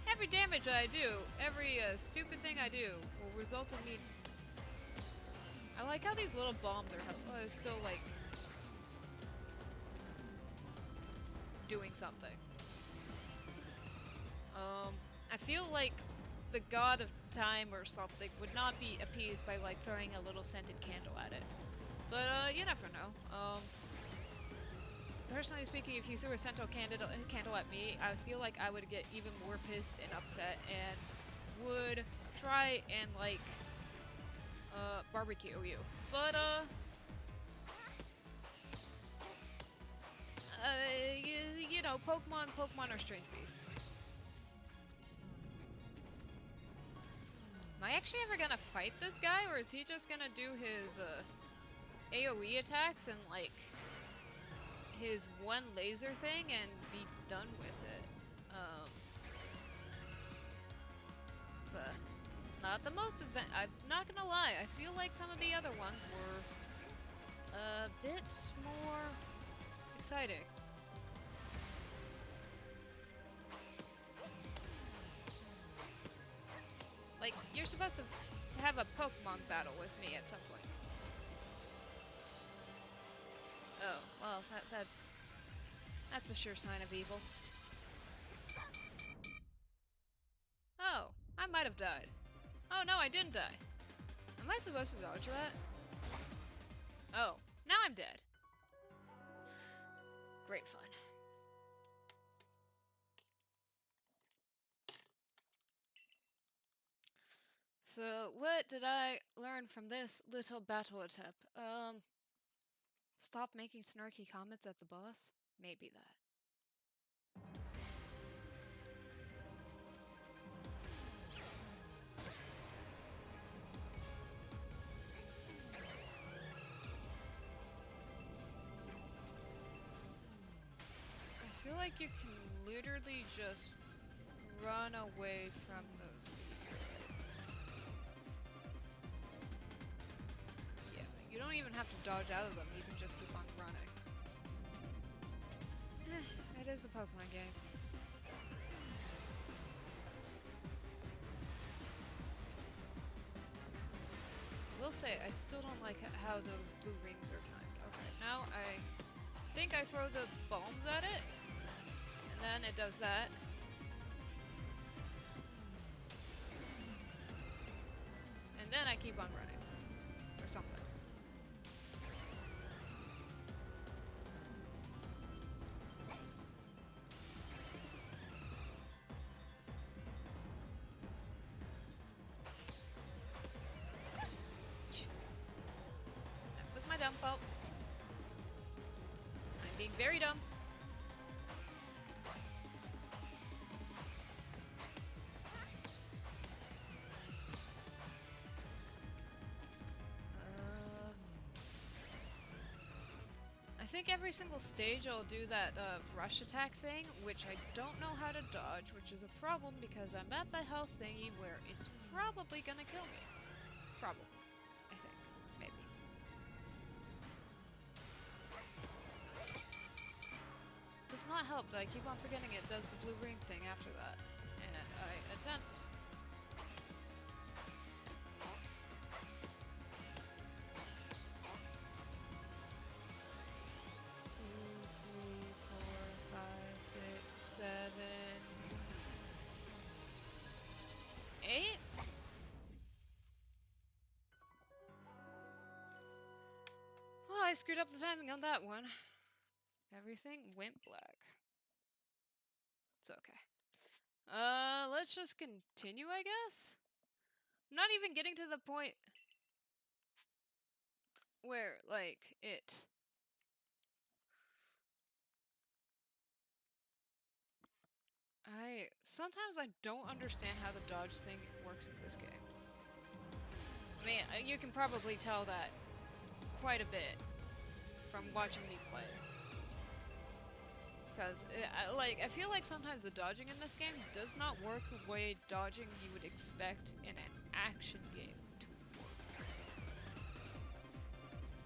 Every damage I do, every stupid thing I do, will result in me... I like how these little bombs are still, like... doing something. I feel like the god of time or something would not be appeased by like throwing a little scented candle at it. But you never know. Personally speaking, if you threw a scented candle at me, I feel like I would get even more pissed and upset and would try and like barbecue you. But you know, Pokemon are strange beasts. Am I actually ever gonna fight this guy, or is he just gonna do his AoE attacks and like his one laser thing and be done with it? It's not the most I'm not gonna lie, I feel like some of the other ones were a bit more exciting. Like, you're supposed to have a Pokemon battle with me at some point. Oh, well, that's a sure sign of evil. Oh, I might have died. Oh no, I didn't die. Am I supposed to dodge that? Oh, now I'm dead. Great fun. So, what did I learn from this little battle attempt? Stop making snarky comments at the boss? Maybe that. I feel like you can literally just run away from those meteorites. Yeah, you don't even have to dodge out of them, you can just keep on running. It is a Pokemon game. I will say, I still don't like how those blue rings are timed. Okay, now I think I throw the bombs at it, and then it does that. And and then I keep on running. Or something. That was my dumb fault. I'm being very dumb. I think every single stage I'll do that rush attack thing, which I don't know how to dodge, which is a problem because I'm at the health thingy where it's probably gonna kill me. Probably. I think. Maybe. Does not help that I keep on forgetting it does the blue ring thing after that. And I attempt. Seven, 8. Well, I screwed up the timing on that one. Everything went black. It's okay. Let's just continue, I guess? I'm not even getting to the point where, like, sometimes I don't understand how the dodge thing works in this game. I mean, you can probably tell that quite a bit from watching me play. Because, I feel like sometimes the dodging in this game does not work the way dodging you would expect in an action game to work.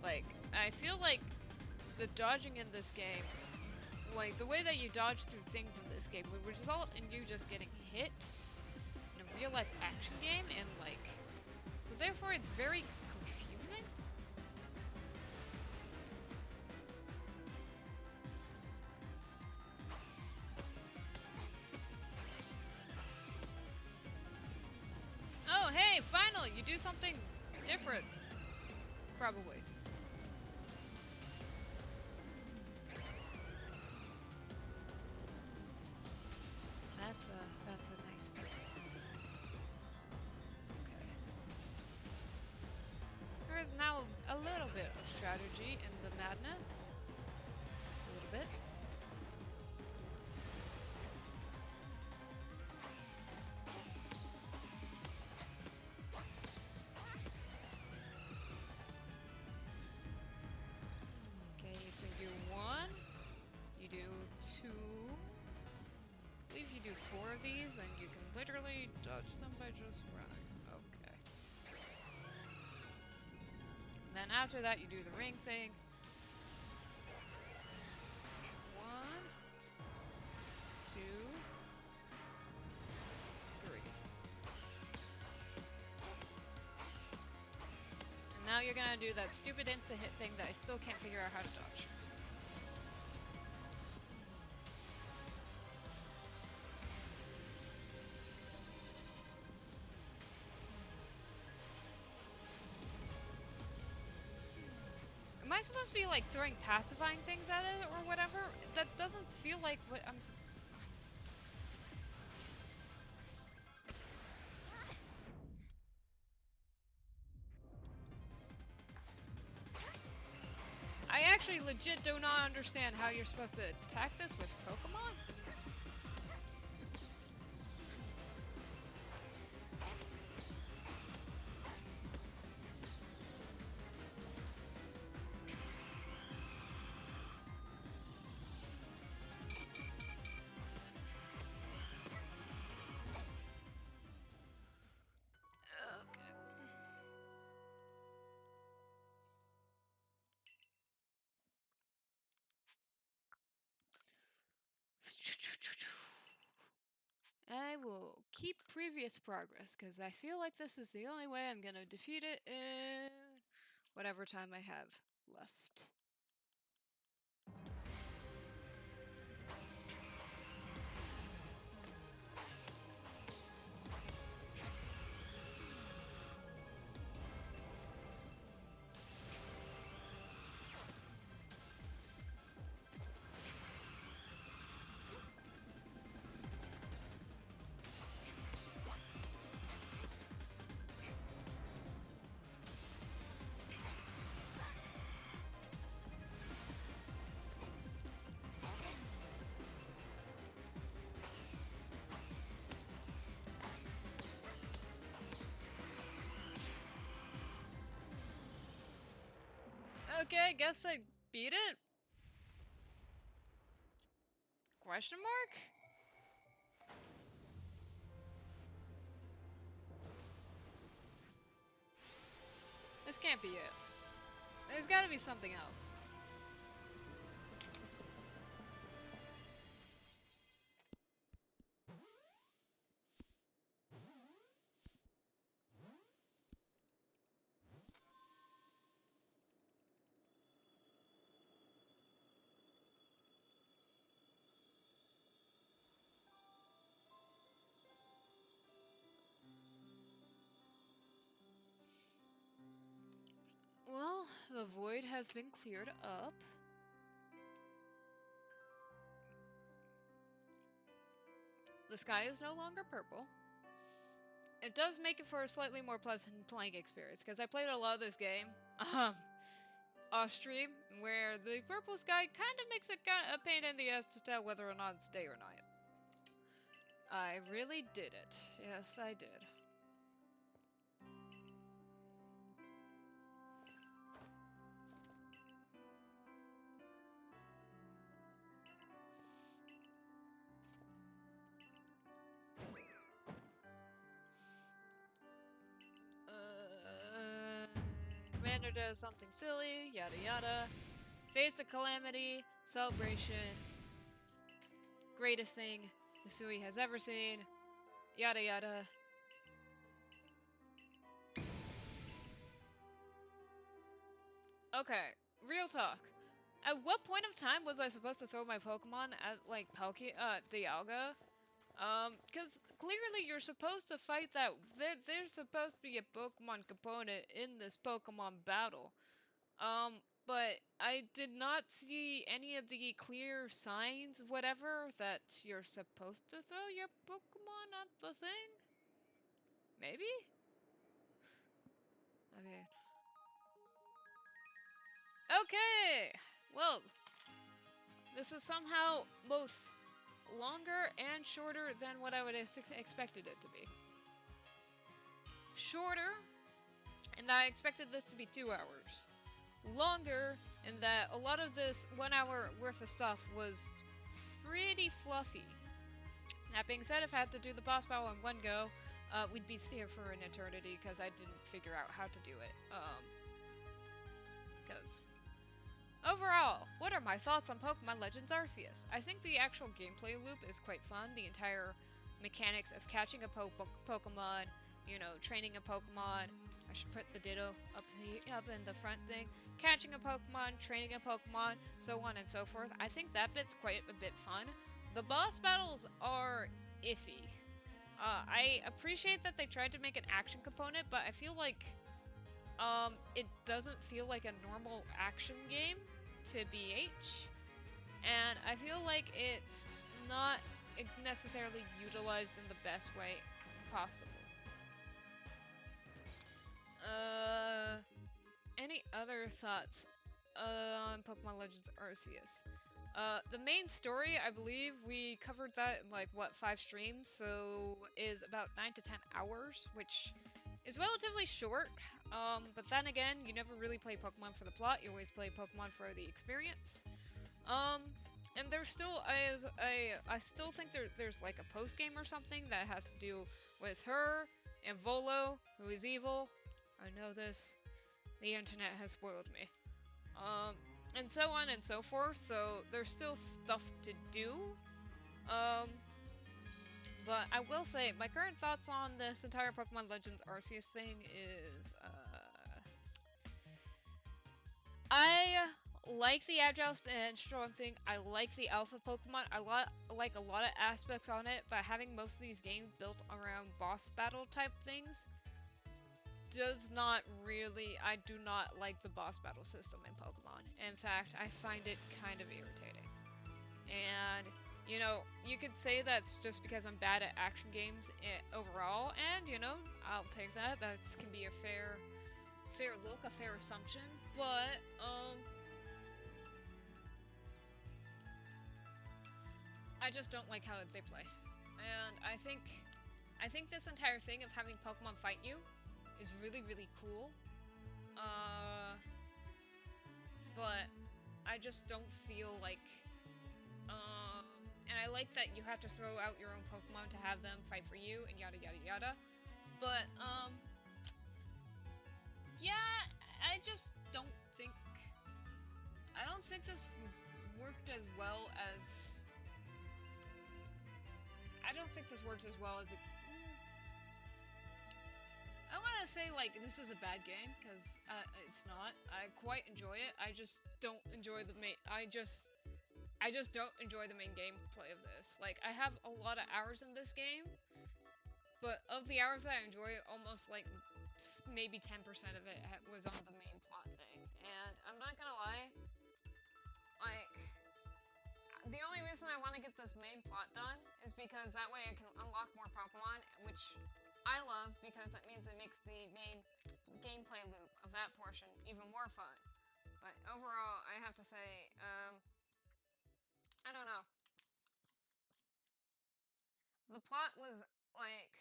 Like, I feel like the dodging in this game, like, the way that you dodge through things in this game would result in you just getting hit in a real-life action game, and, like, so therefore it's very confusing. Oh, hey, finally, you do something different. Probably. That's a nice thing. Okay. There is now a little bit of strategy in the madness. A little bit. Okay, so you do 1, you do 2. I believe you do 4 of these, and you can literally dodge them by just running. Okay. And then after that, you do the ring thing. 1, 2, 3. And now you're gonna do that stupid insta-hit thing that I still can't figure out how to dodge. Am I supposed to be, like, throwing pacifying things at it or whatever? That doesn't feel like what I'm I actually legit do not understand how you're supposed to attack this with Pokemon. I will keep previous progress, because I feel like this is the only way I'm going to defeat it in whatever time I have left. Okay, I guess I beat it? Question mark? This can't be it. There's gotta be something else. Well, the void has been cleared up. The sky is no longer purple. It does make it for a slightly more pleasant playing experience, because I played a lot of this game off stream, where the purple sky kind of makes it a pain in the ass to tell whether or not it's day or night. I really did it. Yes, I did. Commander does something silly, yada yada. Face the calamity, celebration. Greatest thing Hisui has ever seen, yada yada. Okay, real talk. At what point of time was I supposed to throw my Pokemon at, like, Dialga? Because clearly you're supposed to fight that. There's supposed to be a Pokemon component in this Pokemon battle. But I did not see any of the clear signs, whatever, that you're supposed to throw your Pokemon at the thing? Maybe? Okay. Okay! Well, this is somehow both longer and shorter than what I would have expected it to be. Shorter, in that I expected this to be 2 hours. Longer, in that a lot of this 1 hour worth of stuff was pretty fluffy. That being said, if I had to do the boss battle in one go, we'd be here for an eternity because I didn't figure out how to do it. Because overall, what are my thoughts on Pokemon Legends Arceus? I think the actual gameplay loop is quite fun. The entire mechanics of catching a Pokemon, you know, training a Pokemon. I should put the Ditto up in the front thing. Catching a Pokemon, training a Pokemon, so on and so forth. I think that bit's quite a bit fun. The boss battles are iffy. I appreciate that they tried to make an action component, but I feel like it doesn't feel like a normal action game to BH. And I feel like it's not necessarily utilized in the best way possible. Any other thoughts on Pokemon Legends Arceus? The main story, I believe we covered that in, like, what, 5 streams, so is about 9 to 10 hours, which is relatively short. But then again, you never really play Pokemon for the plot, you always play Pokemon for the experience. And there's still, I still think there's like a post-game or something that has to do with her and Volo, who is evil. I know this. The internet has spoiled me. And so on and so forth, so there's still stuff to do. But I will say, my current thoughts on this entire Pokemon Legends Arceus thing is, I like the agile and strong thing. I like the alpha Pokemon. I like a lot of aspects on it, but having most of these games built around boss battle type things does not really, I do not like the boss battle system in Pokemon. In fact, I find it kind of irritating. And, you know, you could say that's just because I'm bad at action games overall, and, you know, I'll take that. That can be a fair look, a fair assumption, but, I just don't like how they play. And I think this entire thing of having Pokemon fight you is really, really cool. but I just don't feel like, and I like that you have to throw out your own Pokemon to have them fight for you, and yada yada yada, but, yeah, I just don't think, this worked as well as, I don't think this worked as well as it, I want to say, like, this is a bad game, because it's not. I quite enjoy it. I just don't enjoy the main... I just don't enjoy the main gameplay of this. Like, I have a lot of hours in this game, but of the hours that I enjoy, almost, like, maybe 10% of it was on the main plot thing. And I'm not gonna lie, like... The only reason I want to get this main plot done is because that way I can unlock more Pokemon, which I love because that means it makes the main gameplay loop of that portion even more fun. But overall, I have to say, I don't know. The plot was, like,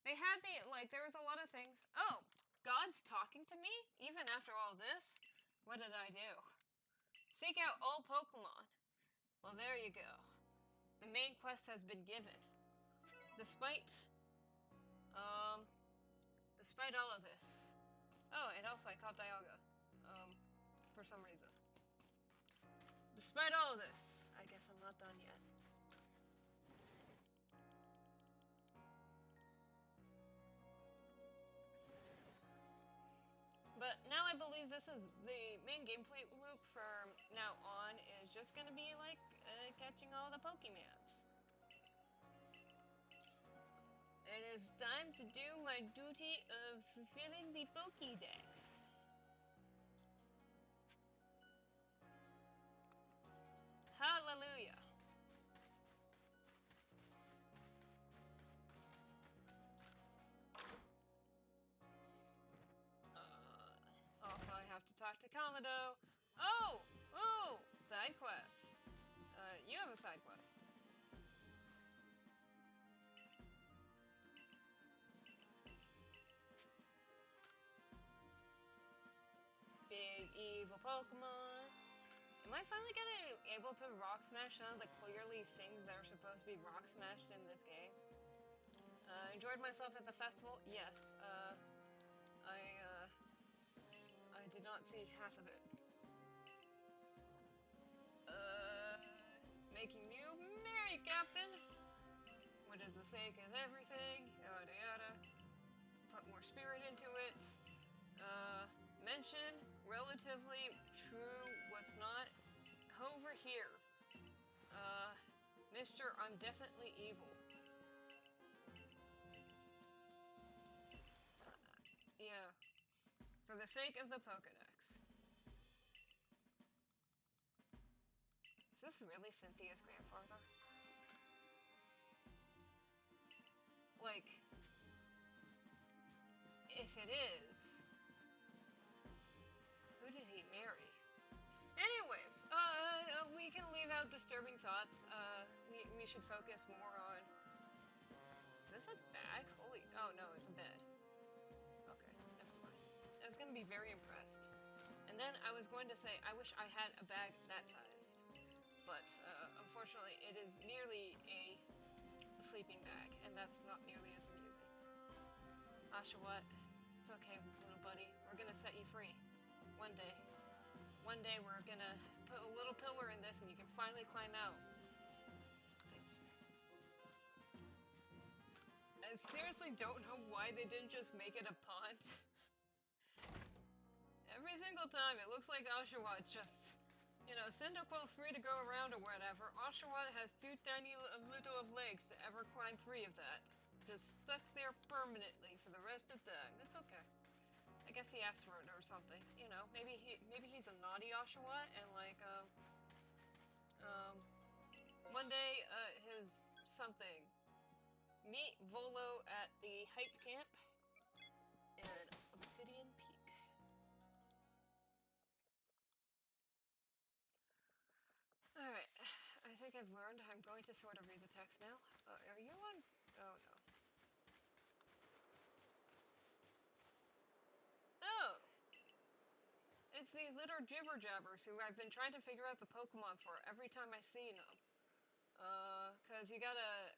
they had there was a lot of things. Oh, God's talking to me? Even after all this? What did I do? Seek out all Pokemon. Well, there you go. The main quest has been given. Despite all of this. Oh, and also I caught Dialga. For some reason. Despite all of this, I guess I'm not done yet. But now I believe this is the main gameplay loop from now on is just gonna be like catching all the Pokemons. It is time to do my duty of fulfilling the Pokédex. Hallelujah. Also, I have to talk to Kamado. Oh! Ooh! Side quest. You have a side quest. Big evil Pokemon. Am I finally getting able to rock smash some of the clearly things that are supposed to be rock smashed in this game? Enjoyed myself at the festival? Yes. I did not see half of it. Making new? Merry Captain! What is the sake of everything? Yada yada. Put more spirit into it. Mention, relatively true, what's not. Over here. Mr. I'm definitely evil. Yeah. For the sake of the Pokédex. Is this really Cynthia's grandfather? Like, if it is, who did he marry? Anyways, we can leave out disturbing thoughts. We should focus more on... Is this a bag? Holy... Oh, no, it's a bed. Okay, never mind. I was going to be very impressed. And then I was going to say, I wish I had a bag that sized. But, unfortunately, it is merely a sleeping bag, and that's not nearly as amusing. Oshawott, it's okay, little buddy. We're gonna set you free. One day. One day we're gonna put a little pillar in this and you can finally climb out. I seriously don't know why they didn't just make it a pond. Every single time it looks like Oshawott just... You know, Cyndaquil's free to go around or whatever. Oshawott has too tiny little of legs to ever climb free of that. Just stuck there permanently for the rest of the time. It's okay. I guess he asked for it or something. You know, maybe he's a naughty Oshawott and like one day his something. Meet Volo at the Heights Camp in Obsidian Peak. Alright, I think I've learned. I'm going to sort of read the text now. Are you on? Oh, no. Oh! it's these little jibber jabbers who I've been trying to figure out the Pokemon for every time I see them. Cause you got an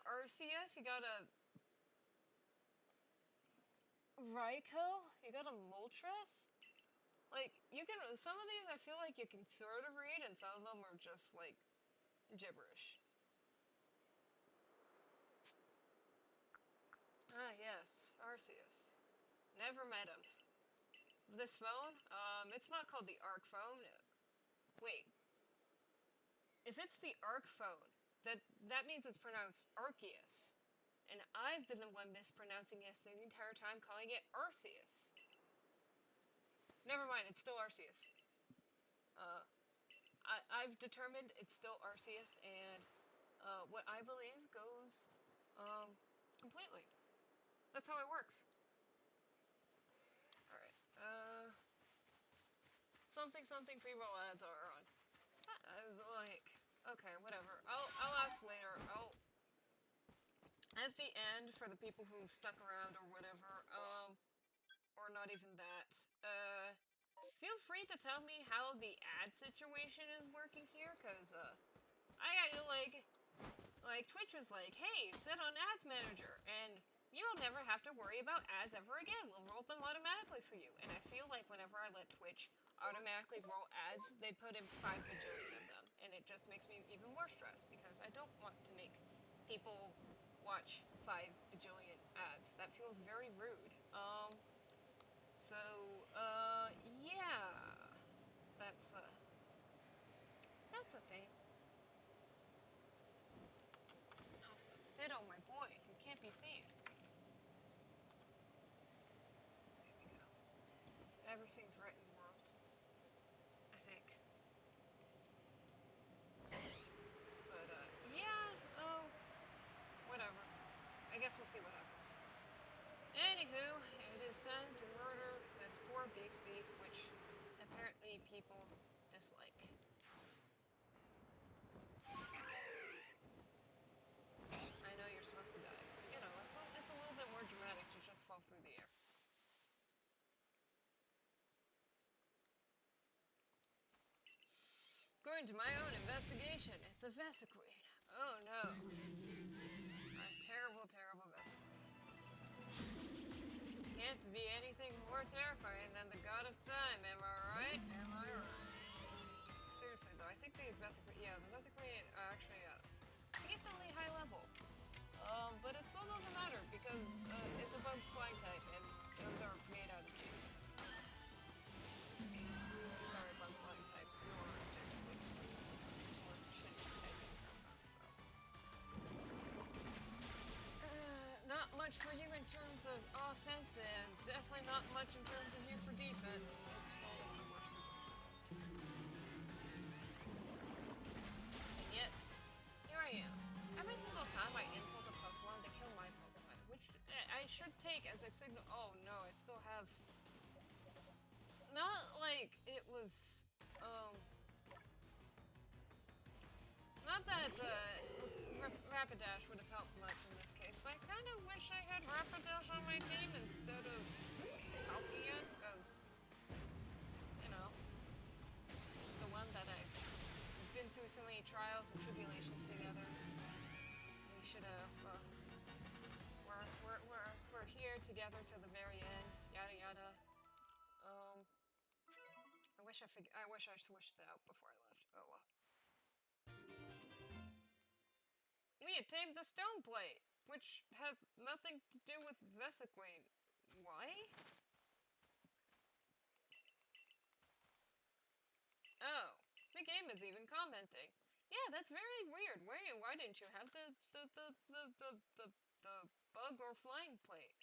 Arceus, you got a Raikou, you got a Moltres. Like, you can, some of these I feel like you can sort of read, and some of them are just, like, gibberish. Ah, yes, Arceus. Never met him. This phone? It's not called the Arc phone. Wait. If it's the Arc phone, that means it's pronounced Arceus. And I've been the one mispronouncing it the entire time, calling it Arceus. Never mind, it's still Arceus. I've determined it's still Arceus, and what I believe goes completely. That's how it works. Alright, something pre-roll ads are on. Like, okay, whatever. I'll ask later. At the end, for the people who've stuck around or whatever, or not even that, feel free to tell me how the ad situation is working here, because, like, Twitch was like, hey, sit on Ads Manager, and you'll never have to worry about ads ever again. We'll roll them automatically for you. And I feel like whenever I let Twitch automatically roll ads, they put in 5 bajillion of them, and it just makes me even more stressed, because I don't want to make people watch 5 bajillion ads. That feels very rude. Yeah. That's a thing. Also, ditto, my boy. You can't be seen. There we go. Everything's right in the world. I think. But, yeah, whatever. I guess we'll see what happens. Anywho, it is time to murder this poor beastie, which apparently people dislike. I know you're supposed to die, but, you know, it's a little bit more dramatic to just fall through the air. According to my own investigation, it's a Vesequeen. Oh no. A terrible, terrible Vesequeen. Can't be anything more terrifying than the god of time, am I right? Am I right? Seriously though, I think these Vesequeen, yeah, the Vesequeen are actually decently high level. But it still doesn't matter because it's a bug flying type and those are made out of cheese. Sorry, bug flying types, or objectively more shitty types. Not much for you in terms of offense, and definitely not much in terms of you for defense. It's probably the worst of offense. And yet, here I am. Every single time I insult a Pokemon, they kill my Pokemon, which I should take as a signal. Oh no, I still have. Not like it was, not that, Rapidash would have helped much in this case, but I kind of wish I had Rapidash on my team instead of Palkia, because, you know, it's the one that I've been through so many trials and tribulations together. We should have, we're here together to the very end, yada yada. I wish I switched that out before I left. Oh well. We had tamed the stone plate, which has nothing to do with Vesequeen. Why? Oh, the game is even commenting. Yeah, that's very weird. Why didn't you have the bug or flying plate?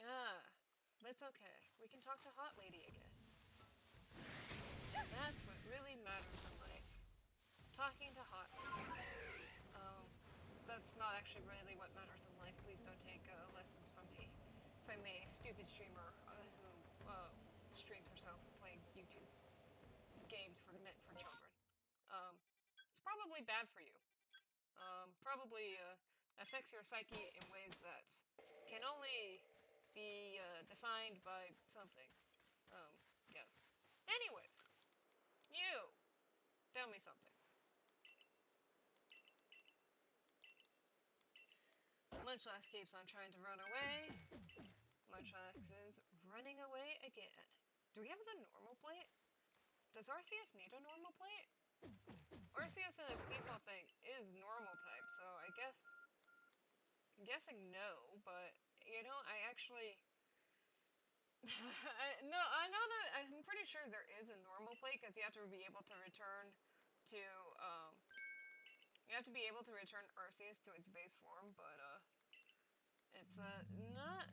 Ah, but it's okay. We can talk to Hot Lady again. That's what really matters in life. Talking to hot ladies. That's not actually really what matters in life. Please don't take lessons from me. If I'm a stupid streamer who streams herself playing YouTube games meant for children. It's probably bad for you. Probably affects your psyche in ways that can only be defined by something. Yes. Anyways, you tell me something. Munchlax keeps on trying to run away. Munchlax is running away again. Do we have the normal plate? Does Arceus need a normal plate? Arceus in his default thing is normal type, so I'm guessing no, but you know, I actually I know that I'm pretty sure there is a normal plate because you have to be able to return to you have to be able to return Arceus to its base form, but it's not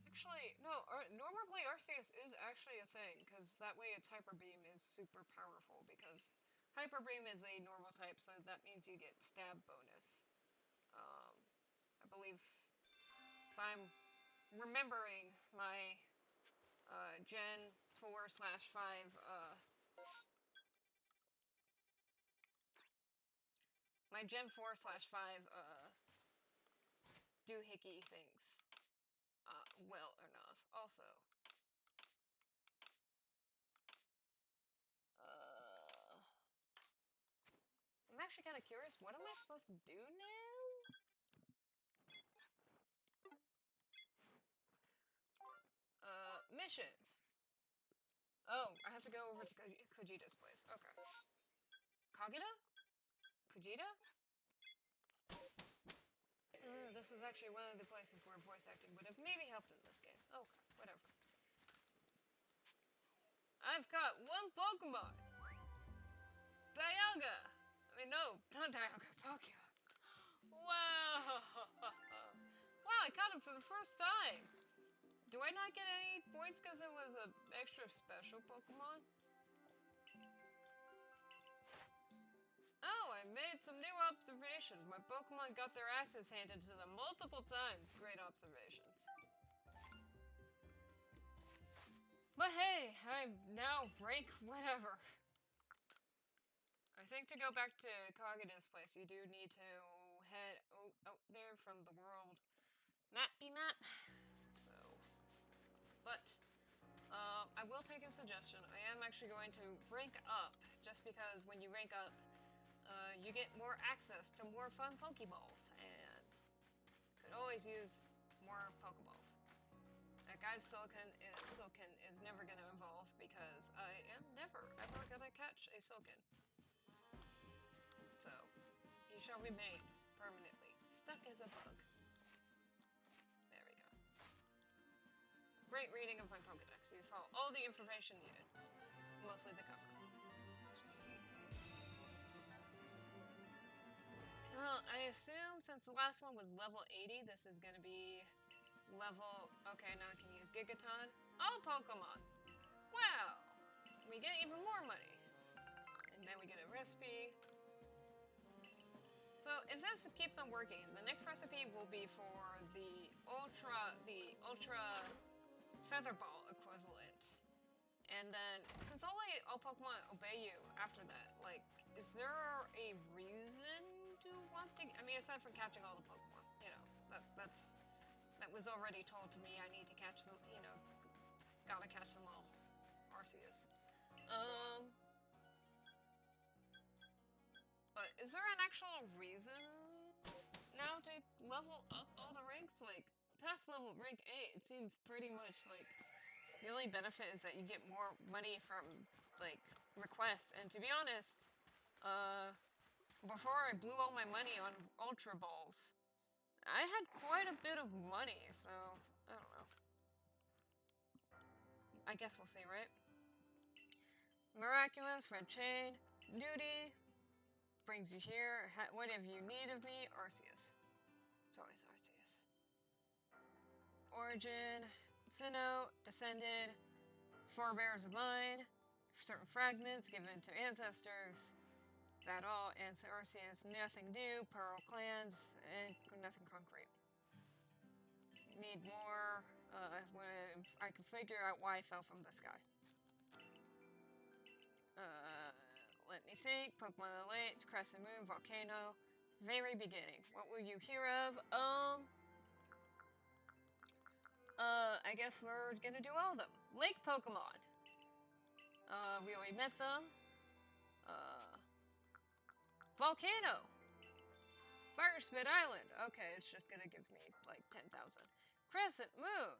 actually no. Normal plate Arceus is actually a thing because that way its Hyper Beam is super powerful because Hyper Beam is a normal type, so that means you get stab bonus. I believe if I'm remembering my Gen 4/5 my Gen 4/5 doohickey things well enough. Also, I'm actually kind of curious. What am I supposed to do now? Missions. Oh, I have to go over to Kojita's place. Okay. Kagita? Kojita? This is actually one of the places where voice acting would have maybe helped in this game. Okay, whatever. I've caught one Pokemon! Dialga! I mean, no, not Dialga, Palkia. Wow! Wow, I caught him for the first time! Do I not get any points because it was an extra special Pokemon? Oh, I made some new observations. My Pokemon got their asses handed to them multiple times. Great observations. But hey, I'm now rank whatever. I think to go back to Kagita's place, you do need to head out there from the world mappy map. So, but I will take a suggestion. I am actually going to rank up, just because when you rank up, you get more access to more fun Pokeballs, and could always use more Pokeballs. That guy's Silken is never going to evolve because I am never ever going to catch a Silken. So, he shall remain permanently stuck as a bug. There we go. Great reading of my Pokedex. You saw all the information needed. Mostly the cover. Well, I assume since the last one was level 80, this is going to be level... Okay, now I can use Gigaton. All Pokemon! Wow! We get even more money. And then we get a recipe. So if this keeps on working, the next recipe will be for the Ultra Featherball equivalent. And then, since all Pokemon obey you after that, like, is there a reason to want to... I mean, aside from catching all the Pokemon, you know, that was already told to me. I need to catch them, you know, gotta catch them all. Arceus. But is there an actual reason now to level up all the ranks? Like, past level rank 8, it seems pretty much like the only benefit is that you get more money from, like, requests. And to be honest, before I blew all my money on Ultra Balls, I had quite a bit of money, so I don't know. I guess we'll see, right? Miraculous, Red Chain, Duty, brings you here. Whatever you need of me, Arceus. It's always Arceus. Origin, Sinnoh, Descended, Forebears of Mine, certain fragments given to ancestors. That all, and Arceus, nothing new, Pearl Clans, and nothing concrete. Need more, when I can figure out why I fell from the sky. Let me think. Pokemon of the Lake, Crescent Moon, Volcano. Very beginning. What will you hear of? I guess we're gonna do all of them. Lake Pokemon. We already met them. Volcano! Fire Spit Island. Okay, it's just gonna give me like 10,000. Crescent Moon.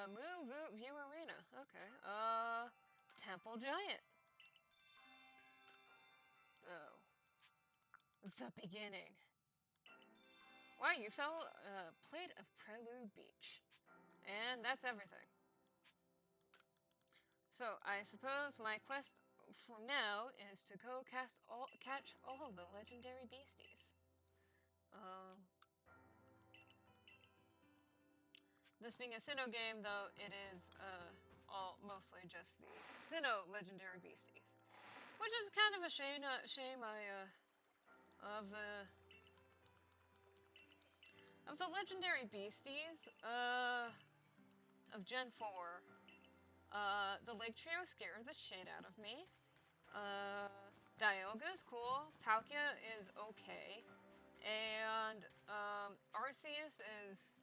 Moon View Arena. Okay. Temple Giant. Oh. The beginning. Wow, you fell plate of Prelude Beach. And that's everything. So I suppose my quest for now is to go catch all the legendary beasties. This being a Sinnoh game, though, it is all mostly just the Sinnoh legendary beasties, which is kind of a shame. Of the legendary beasties of Gen 4. The Lake Trio scared the shit out of me. Dialga's cool. Palkia is okay. And Arceus is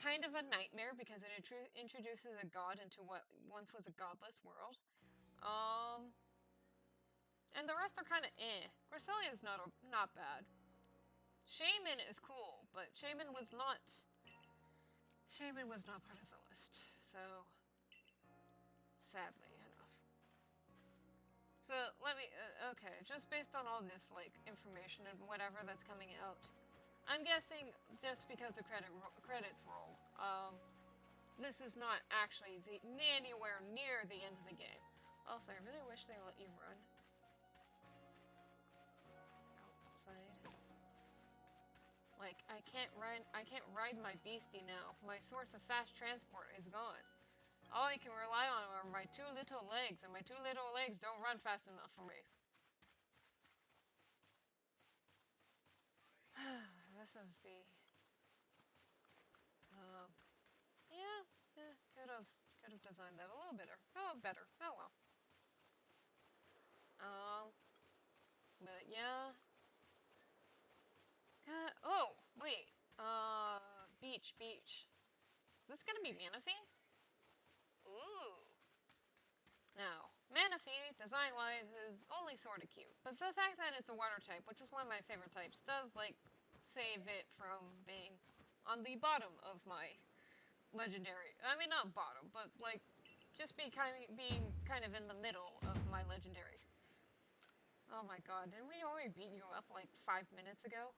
kind of a nightmare because it introduces a god into what once was a godless world. And the rest are kind of eh. Christelia is not bad. Shaman is cool, but Shaman was not part of the list. So sadly enough. So let me, okay, just based on all this, like, information and whatever that's coming out, I'm guessing just because the credits roll, this is not actually anywhere near the end of the game. Also, I really wish they let you run outside. Like, I can't ride my beastie now. My source of fast transport is gone. All I can rely on are my two little legs, and my two little legs don't run fast enough for me. This is the... yeah, could have designed that a little better. Oh, better. Oh, well. But yeah. Oh, wait. Beach. Is this gonna be Manaphy? Ooh. Now, Manaphy, design-wise, is only sort of cute. But the fact that it's a water type, which is one of my favorite types, does, like, save it from being on the bottom of my legendary... I mean, not bottom, but, like, just being kind of in the middle of my legendary. Oh my god, didn't we already beat you up, like, 5 minutes ago?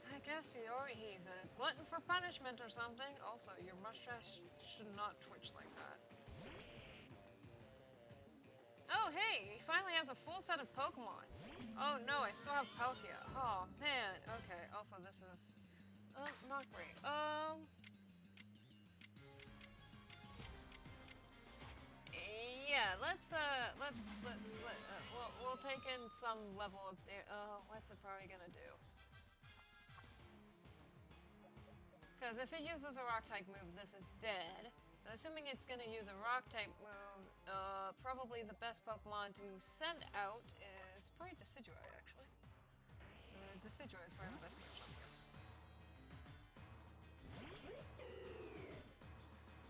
I guess he's a glutton for punishment or something. Also, your mustache should not twitch like that. Oh, hey! He finally has a full set of Pokemon. Oh no, I still have Palkia. Oh man. Okay. Also, this is not great. Yeah. We'll take in some level of what's it probably gonna do? Because if it uses a rock-type move, this is dead. Assuming it's going to use a rock-type move, probably the best Pokemon to send out is probably Decidueye, actually. Decidueye is probably the best Pokemon.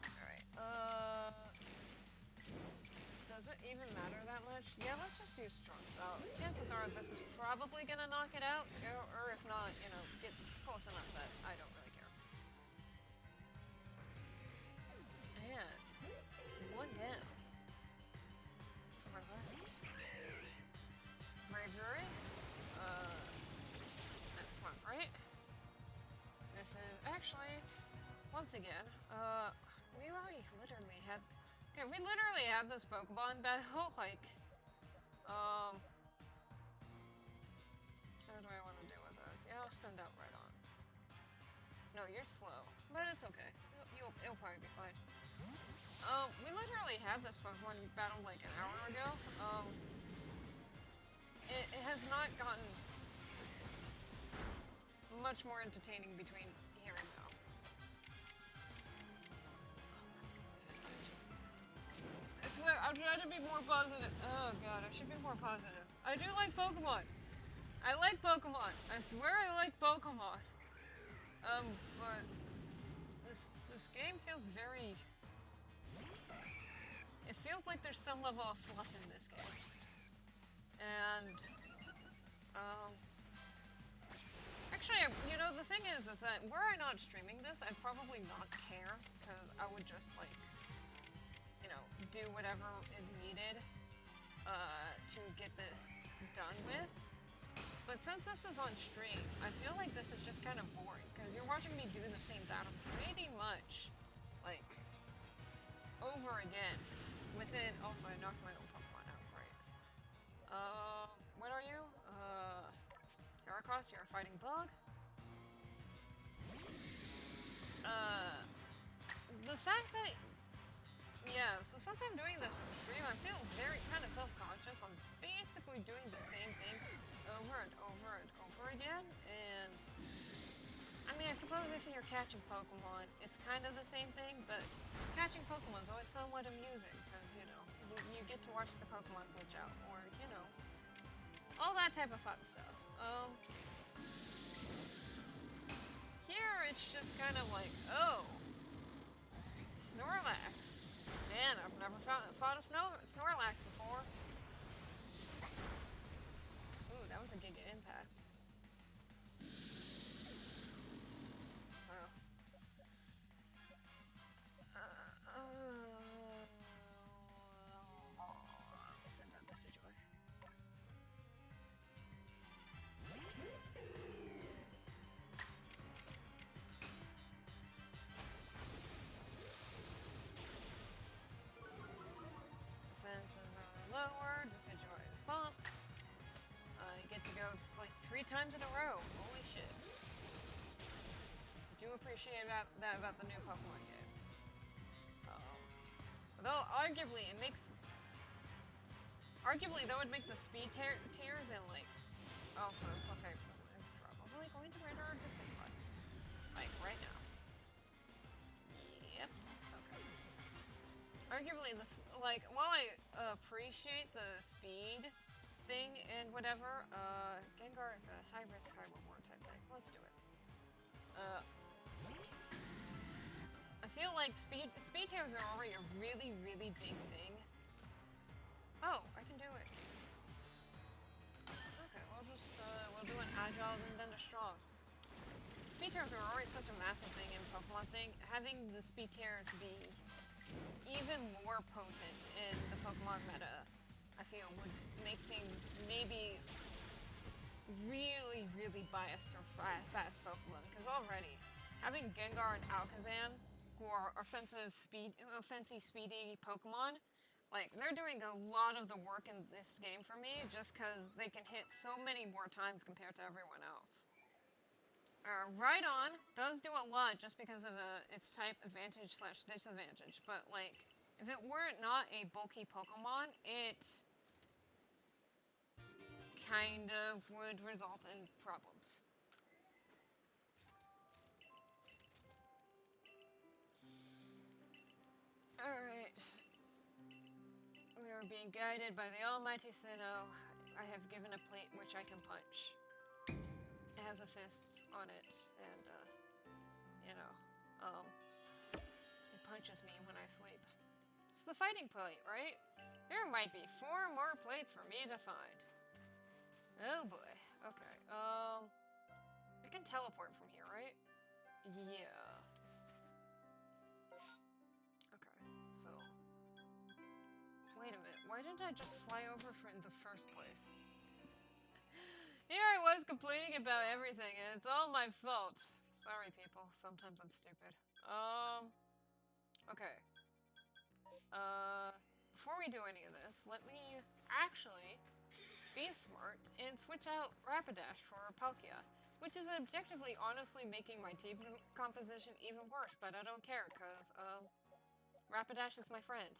Alright, does it even matter that much? Yeah, let's just use Strong Style. Chances are this is probably going to knock it out, or if not, you know, get close enough that I don't really care. Man, one down. 4 left. Bravery? That's not right. This is actually, once again, we already literally had, okay, we literally had this Pokemon battle, like, how do I want to deal with this? Yeah, I'll send out right on. No, you're slow, but it's okay. It'll probably be fine. We literally had this Pokemon battle like an hour ago. It has not gotten much more entertaining between here and now. I swear, I'll try to be more positive. Oh god, I should be more positive. I do like Pokemon. I like Pokemon. I swear I like Pokemon. But This game feels very... It feels like there's some level of fluff in this game. And, actually, you know, the thing is that were I not streaming this, I'd probably not care, because I would just, like, you know, do whatever is needed, to get this done with. But since this is on stream, I feel like this is just kind of boring, because you're watching me do the same battle pretty much, like, over again. Within, also I knocked my own Pokemon out, right. What are you? Yarikos, you're a fighting bug. The fact that, yeah, so since I'm doing this on stream, I feel very kind of self-conscious. I'm basically doing the same thing over and over and over again, and I mean, I suppose if you're catching Pokemon, it's kind of the same thing, but catching Pokemon's always somewhat amusing, because, you know, you get to watch the Pokemon glitch out, or, you know, all that type of fun stuff. Here, it's just kind of like, oh, Snorlax. Man, I've never fought a Snorlax before. Ooh, that was a Giga Impact. So... I'll send out this Decidueye. Defenses are lower, Decidueye is bumped. You get to go like 3 times in a row. Holy shit. I do appreciate that about the new Pokemon game. Although arguably it makes... Arguably that would make the speed tiers and like... Also, Clefairy is probably going to murder Decidueye. Like, right now. Yep. Okay. Arguably, this, like, while I appreciate the speed thing and whatever, Gengar is a high-risk, high-reward type thing. Let's do it. I feel like speed tiers are already a really, really big thing. Oh, I can do it. Okay, we'll do an agile and then a strong. Speed tiers are already such a massive thing in Pokemon thing. Having the speed tiers be even more potent in the Pokemon meta, I feel, would make things maybe really, really biased to fast Pokemon. Because already, having Gengar and Alakazam, who are offensive, speedy Pokemon, like, they're doing a lot of the work in this game for me, just because they can hit so many more times compared to everyone else. Rhydon does do a lot just because of its type advantage / disadvantage, but, like, if it were not a bulky Pokemon, it kind of would result in problems. Alright. We are being guided by the almighty Sinnoh. I have given a plate which I can punch. It has a fist on it, and, you know, it punches me when I sleep. It's the fighting plate, right? There might be 4 more plates for me to find. Oh boy. Okay, I can teleport from here, right? Yeah. Okay, so... Wait a minute, why didn't I just fly over in the first place? Here I was complaining about everything, and it's all my fault. Sorry, people. Sometimes I'm stupid. Okay. Before we do any of this, let me actually be smart and switch out Rapidash for Palkia, which is objectively honestly making my team composition even worse, but I don't care, because, Rapidash is my friend.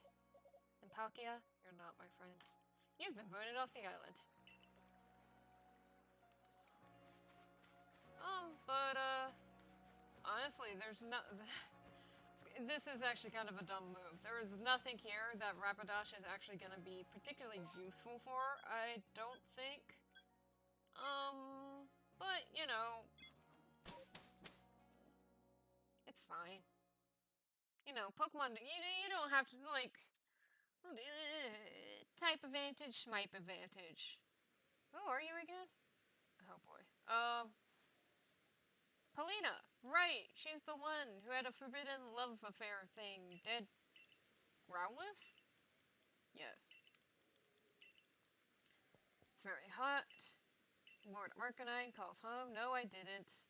And Palkia, you're not my friend. You've been voted off the island. Honestly, there's no... This is actually kind of a dumb move. There is nothing here that Rapidash is actually going to be particularly useful for, I don't think. But, you know... It's fine. you know, Pokemon, you don't have to, like, type advantage, smipe advantage. Who are you again? Oh boy. Polina, right, she's the one who had a forbidden love affair thing. Dead Growlithe? Yes. It's very hot. Lord Arcanine calls home. No, I didn't.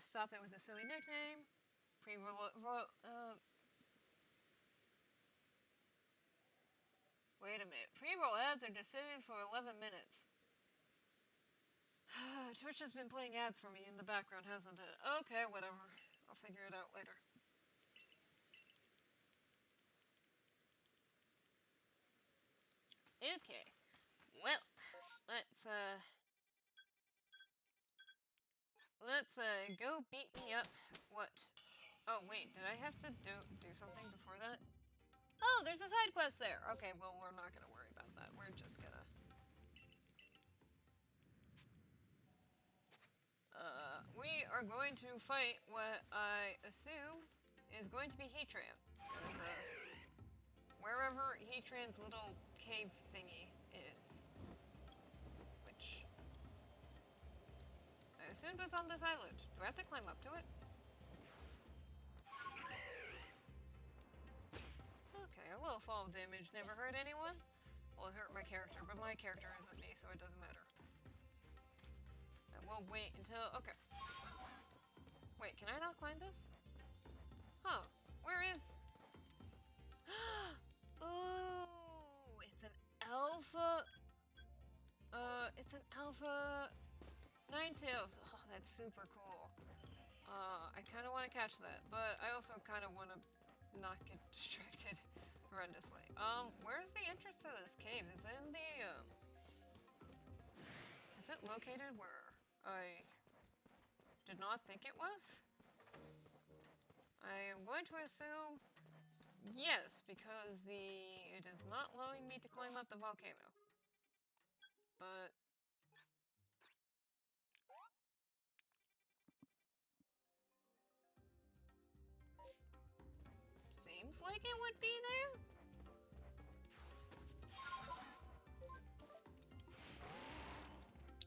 Stop it with a silly nickname. Wait a minute. Pre-roll ads are decision for 11 minutes. Twitch has been playing ads for me in the background, hasn't it? Okay, whatever. I'll figure it out later. Okay. Well, let's go beat me up. What? Oh wait, did I have to do something before that? Oh, there's a side quest there. Okay, well we're not gonna worry about that. We're just gonna we are going to fight what I assume is going to be Heatran. Wherever Heatran's little cave thingy is. Which I assumed was on this island. Do I have to climb up to it? Okay, a little fall damage never hurt anyone. Well, it hurt my character, but my character isn't me, so it doesn't matter. I will wait until... Okay. Wait, can I not climb this? Huh. Where is... Ooh, it's an alpha... it's an alpha... Ninetales. Oh, that's super cool. I kind of want to catch that, but I also kind of want to not get distracted horrendously. Where's the entrance to this cave? Is it in the, is it located where I did not think it was? I am going to assume yes, because it is not allowing me to climb up the volcano. But seems like it would be there.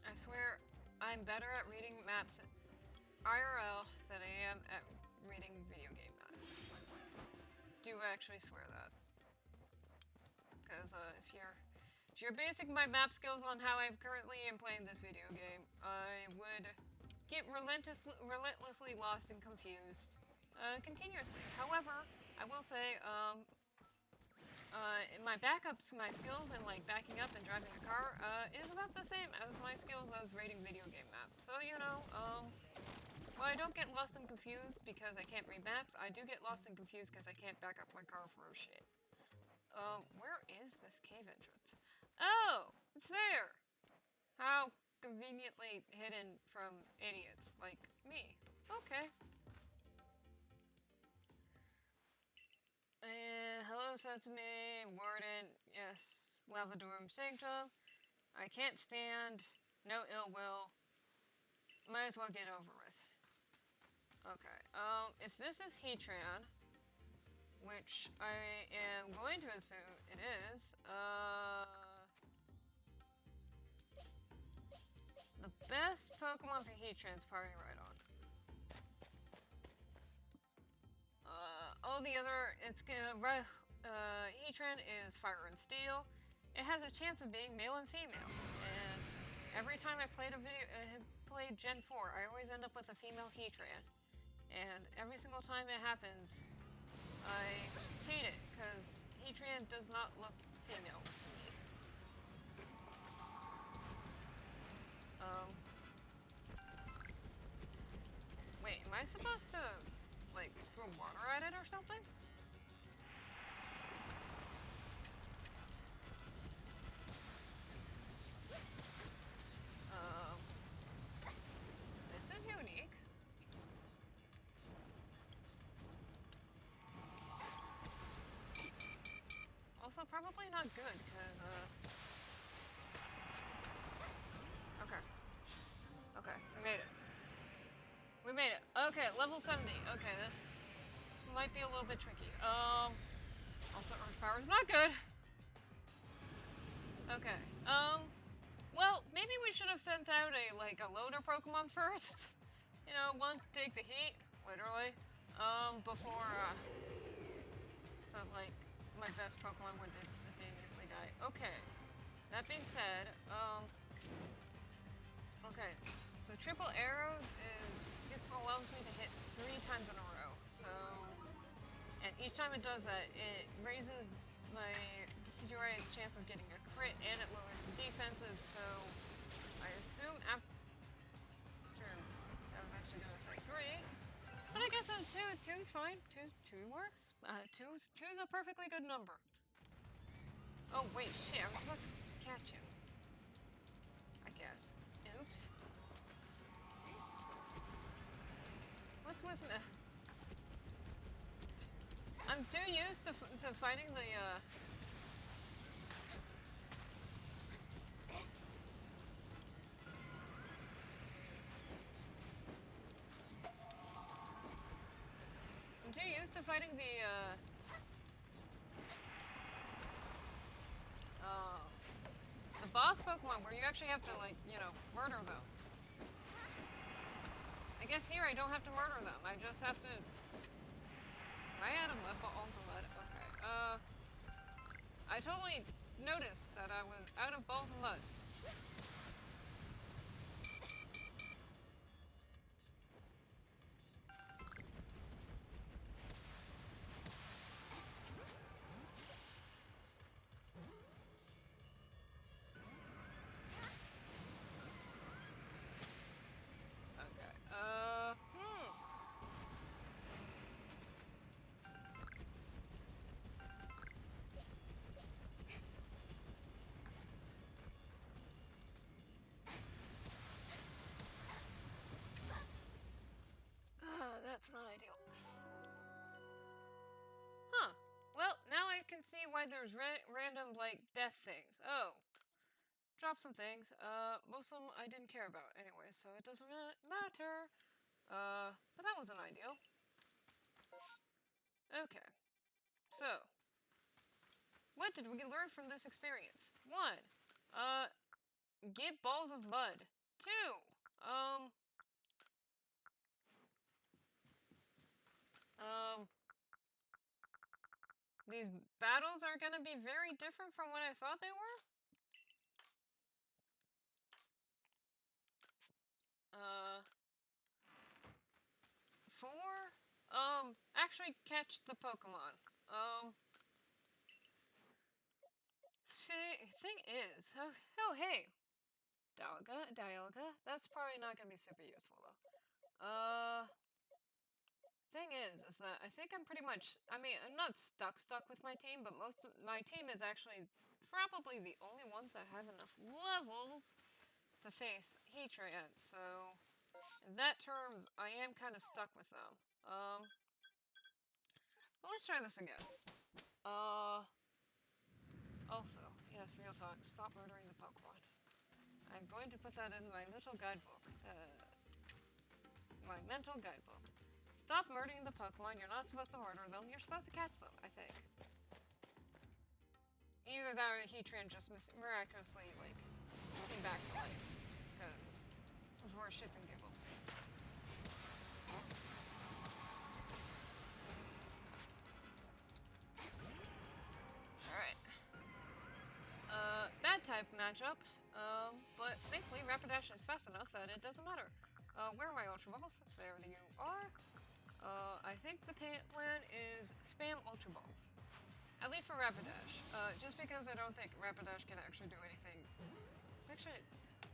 I swear I'm better at reading maps IRL than I am at reading video game maps. Do actually swear that. Because if you're basing my map skills on how I currently am playing this video game, I would get relentlessly lost and confused continuously. However, I will say, in my backups, my skills in like backing up and driving a car is about the same as my skills as rating video game maps. So, you know, well, I don't get lost and confused because I can't read maps. I do get lost and confused because I can't back up my car for shit. Where is this cave entrance? Oh, it's there! How conveniently hidden from idiots like me. Okay. Hello, Sesame, Warden, yes, Lavadorm Sanctum. I can't stand, no ill will. Might as well get over with. Okay, if this is Heatran, which I am going to assume it is, the best Pokemon for Heatran's probably right on. All the other, Heatran is Fire and Steel. It has a chance of being male and female, and every time I played played Gen 4, I always end up with a female Heatran. And every single time it happens, I hate it, because Heatran does not look female to me. Wait, am I supposed to, like, throw water at it or something? This is unique. Also, probably not good, because, okay. Okay, we made it. We made it. Okay, level 70. Okay, this might be a little bit tricky. Also Earth Power is not good. Okay, well, maybe we should have sent out a loader Pokemon first. You know, one to take the heat, literally, before, so, like, my best Pokemon would instantaneously die. Okay, that being said, okay, so triple arrows allows me to hit 3 times in a row, so, and each time it does that, it raises my Decidueye's chance of getting a crit, and it lowers the defenses, so I assume after, I was actually gonna say 3, but I guess 2's fine. 2 works. Two's a perfectly good number. Oh wait, shit! I was supposed to catch him. I guess. Oops. What's with me? I'm too used to fighting the. I'm too used to fighting the boss Pokemon where you actually have to, like, you know, murder them. I guess here I don't have to murder them. I just have to. I had them up balls of mud. Okay. I totally noticed that I was out of balls of mud. That's not ideal. Huh. Well, now I can see why there's random, like, death things. Oh. Drop some things. Most of them I didn't care about anyway, so it doesn't matter. But that wasn't ideal. Okay. So. What did we learn from this experience? 1. Get balls of mud. 2. These battles are gonna be very different from what I thought they were. 4. Actually catch the Pokemon. See, thing is, oh hey, Dialga. That's probably not gonna be super useful though. Thing is that I think I'm pretty much, I mean, I'm not stuck with my team, but most of my team is actually probably the only ones that have enough levels to face Heatran, so in that terms, I am kind of stuck with them. But let's try this again. Also, yes, real talk, stop murdering the Pokemon. I'm going to put that in my little guidebook. My mental guidebook. Stop murdering the Pokemon. You're not supposed to murder them. You're supposed to catch them, I think. Either that or Heatran just miraculously, like, came back to life. Because it was worth shits and giggles. Alright. Bad type matchup. But thankfully Rapidash is fast enough that it doesn't matter. Where are my Ultra Balls? There you are. I think the plan is spam Ultra Balls. At least for Rapidash. Just because I don't think Rapidash can actually do anything. Actually,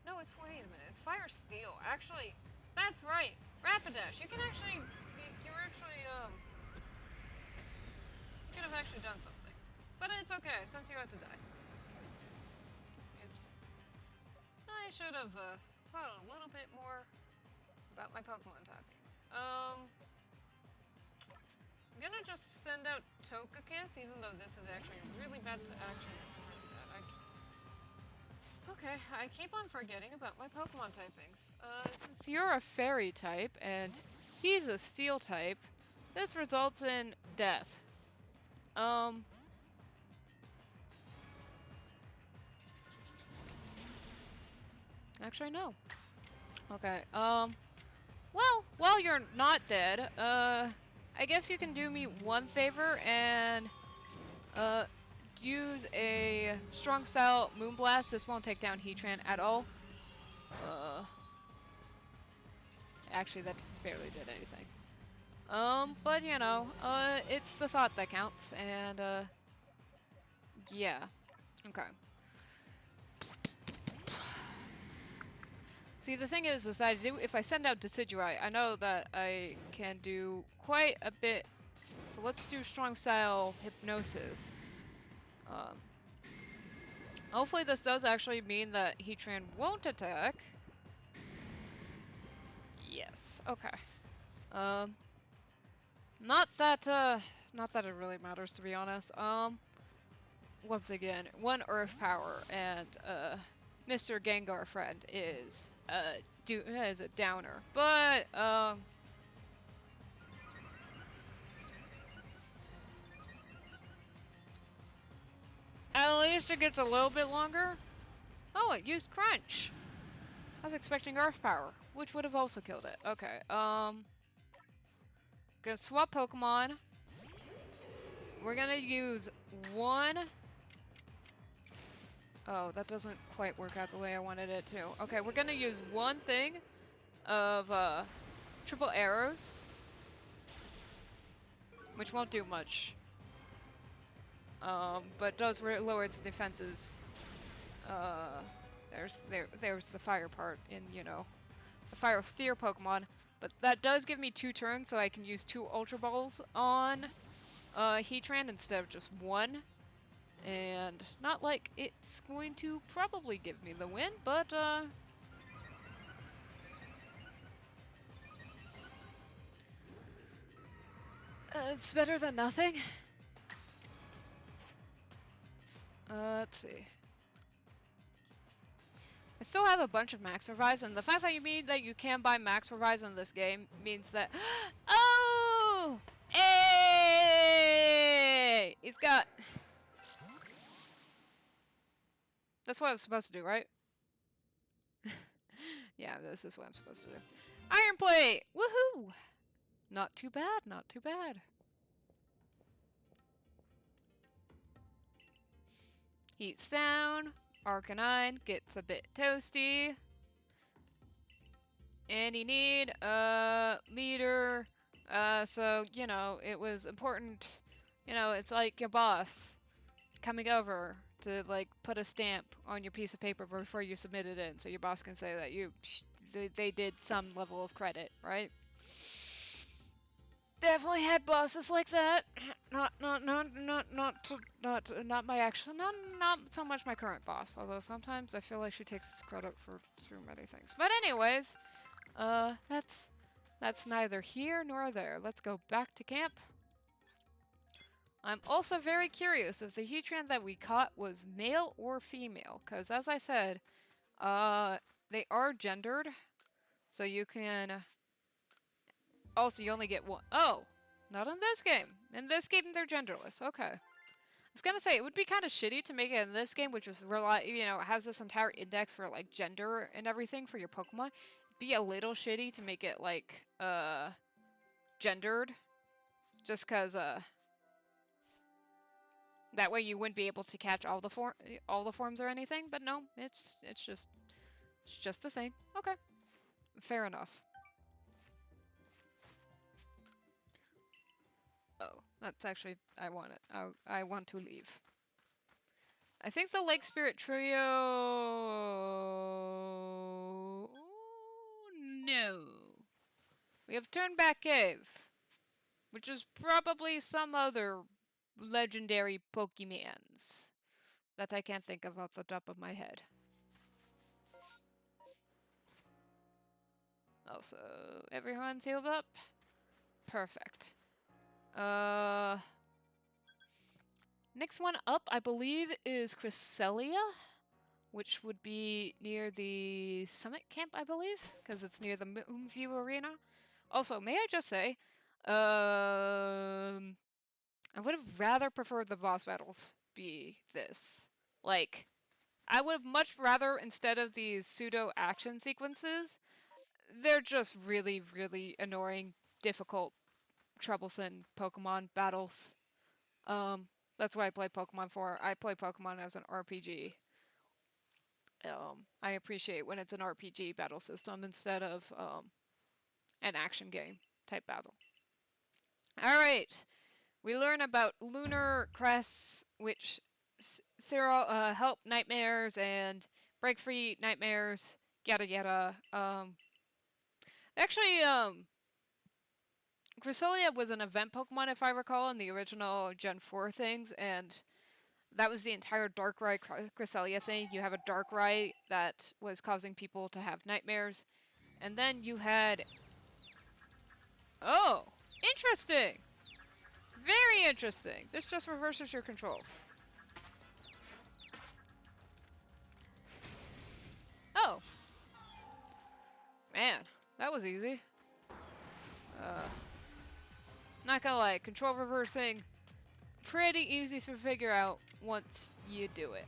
no, wait a minute. It's Fire Steel. Actually, that's right. Rapidash, you can actually, you could have actually done something. But it's okay, I sent you out to die. Oops. I should have thought a little bit more about my Pokemon typings. I'm gonna just send out Togekiss, even though this is actually really bad to actually, this is really bad. Okay, I keep on forgetting about my Pokemon typings. Since you're a Fairy type, and he's a Steel type, This results in death. Actually, no. Okay, well, while you're not dead, I guess you can do me one favor and, use a strong style Moonblast. This won't take down Heatran at all. Actually, that barely did anything. But you know, it's the thought that counts, and, yeah. Okay. See, the thing is that if I send out Decidueye, I know that I can do quite a bit. So let's do strong style Hypnosis. Um, hopefully this does actually mean that Heatran won't attack. Yes, okay. Not that, not that it really matters, to be honest. Once again, one Earth Power, and, Mr. Gengar friend is, is a downer. But, at least it gets a little bit longer. Oh, it used Crunch. I was expecting Earth Power, which would have also killed it. Okay, gonna swap Pokemon. We're gonna use one. Oh, that doesn't quite work out the way I wanted it to. Okay, we're gonna use one thing of, triple arrows, which won't do much. But does lower its defenses. There's the fire part in, you know, the Fire Steer Pokemon. But that does give me 2 turns, so I can use 2 Ultra Balls on Heatran instead of just 1. And not like it's going to probably give me the win, but it's better than nothing. Let's see. I still have a bunch of max revives, and the fact that you can buy max revives in this game means that oh! Hey! He's got. That's what I was supposed to do, right? Yeah, this is what I'm supposed to do. Iron Plate! Woohoo! Not too bad, not too bad. Heat's down. Arcanine gets a bit toasty. Any need? Leader. So, you know, it was important. You know, it's like your boss coming over to, like, put a stamp on your piece of paper before you submit it in, so your boss can say that they did some level of credit, right? Definitely had bosses like that. Not my actual, not so much my current boss. Although sometimes I feel like she takes credit for so many things. But anyways, that's neither here nor there. Let's go back to camp. I'm also very curious if the Heatran that we caught was male or female, because as I said, they are gendered, so you can. Also, you only get one. Oh, not in this game. In this game, they're genderless. Okay. I was gonna say, it would be kind of shitty to make it in this game, which is has this entire index for, like, gender and everything for your Pokemon. It'd be a little shitty to make it, like, gendered. Just cause, that way you wouldn't be able to catch all the forms or anything. But no, it's just a thing. Okay. Fair enough. Oh, that's actually, I want it. I want to leave. I think the Lake Spirit Trio. No. We have Turnback Cave, which is probably some other legendary Pokemons that I can't think of off the top of my head. Also, everyone's healed up. Perfect. Next one up, I believe, is Christelia, which would be near the Summit Camp, I believe, because it's near the Moonview Arena. Also, may I just say, I would have rather preferred the boss battles be this. Like, I would have much rather, instead of these pseudo action sequences, they're just really, really annoying, difficult, troublesome Pokemon battles. That's what I play Pokemon for. I play Pokemon as an RPG. I appreciate when it's an RPG battle system instead of an action game type battle. All right, we learn about lunar crests, which help nightmares and break free nightmares. Yada yada. Actually, Christelia was an event Pokemon, if I recall, in the original Gen 4 things, and that was the entire Darkrai Christelia thing. You have a Darkrai that was causing people to have nightmares, and then you had. Oh! Interesting! Very interesting! This just reverses your controls. Oh! Man, that was easy. Not gonna lie, control reversing, pretty easy to figure out once you do it.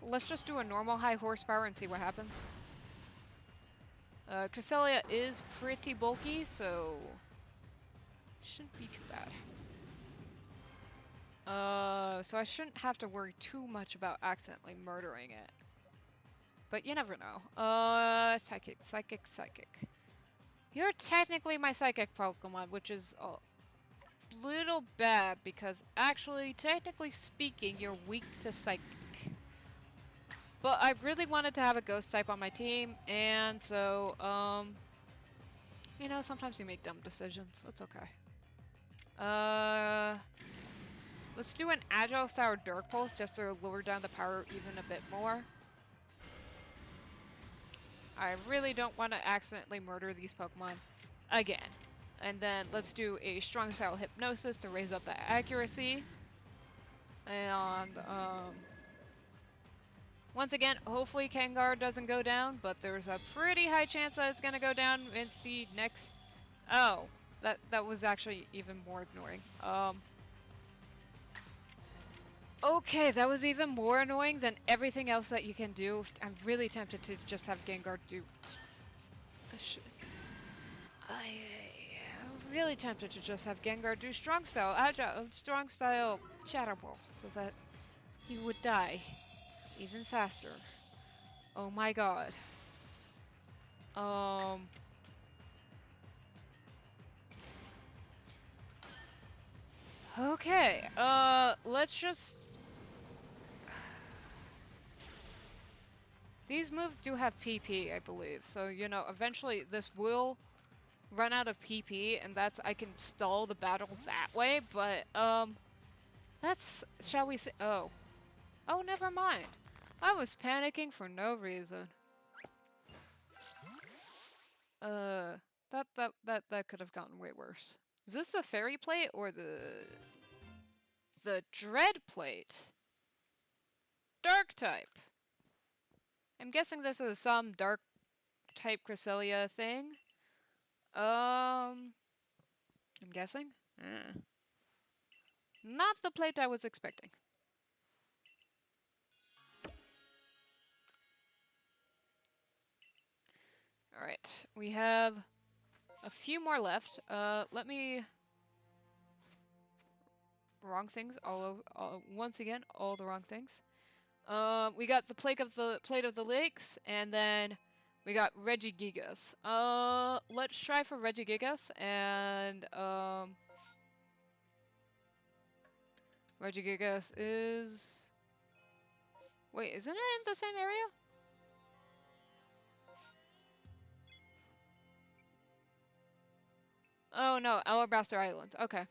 Let's just do a normal high horsepower and see what happens. Christelia is pretty bulky, so shouldn't be too bad. So I shouldn't have to worry too much about accidentally murdering it. But you never know. Psychic. You're technically my psychic Pokemon, which is a little bad because actually, technically speaking, you're weak to psychic. But I really wanted to have a ghost type on my team, and so, you know, sometimes you make dumb decisions. That's okay. Let's do an Agile Style Dark Pulse just to lower down the power even a bit more. I really don't want to accidentally murder these Pokemon again. And then let's do a Strong Style Hypnosis to raise up the accuracy. And, once again, hopefully Kangar doesn't go down, but there's a pretty high chance that it's going to go down in the next... Oh, that was actually even more annoying. Okay, that was even more annoying than everything else that you can do. I'm really tempted to just have Gengar do... I'm really tempted to just have Gengar do Strong Style, Agile, Strong Style Chatterball, so that he would die even faster. Oh my god. Okay, let's just... These moves do have PP, I believe, so, you know, eventually this will run out of PP, and that's... I can stall the battle that way, but, that's... Shall we say... Oh. Oh, never mind. I was panicking for no reason. That could have gotten way worse. Is this the Fairy Plate or the Dread Plate? Dark type. I'm guessing this is some dark type Christelia thing. I'm guessing. Not the plate I was expecting. Alright, we have a few more left. Let me... Wrong things all over, once again, all the wrong things. We got the Plate of the Lakes, and then we got Regigigas. Let's try for Regigigas, and, Regigigas is... Wait, isn't it in the same area? Oh no, Alabaster Island. Okay.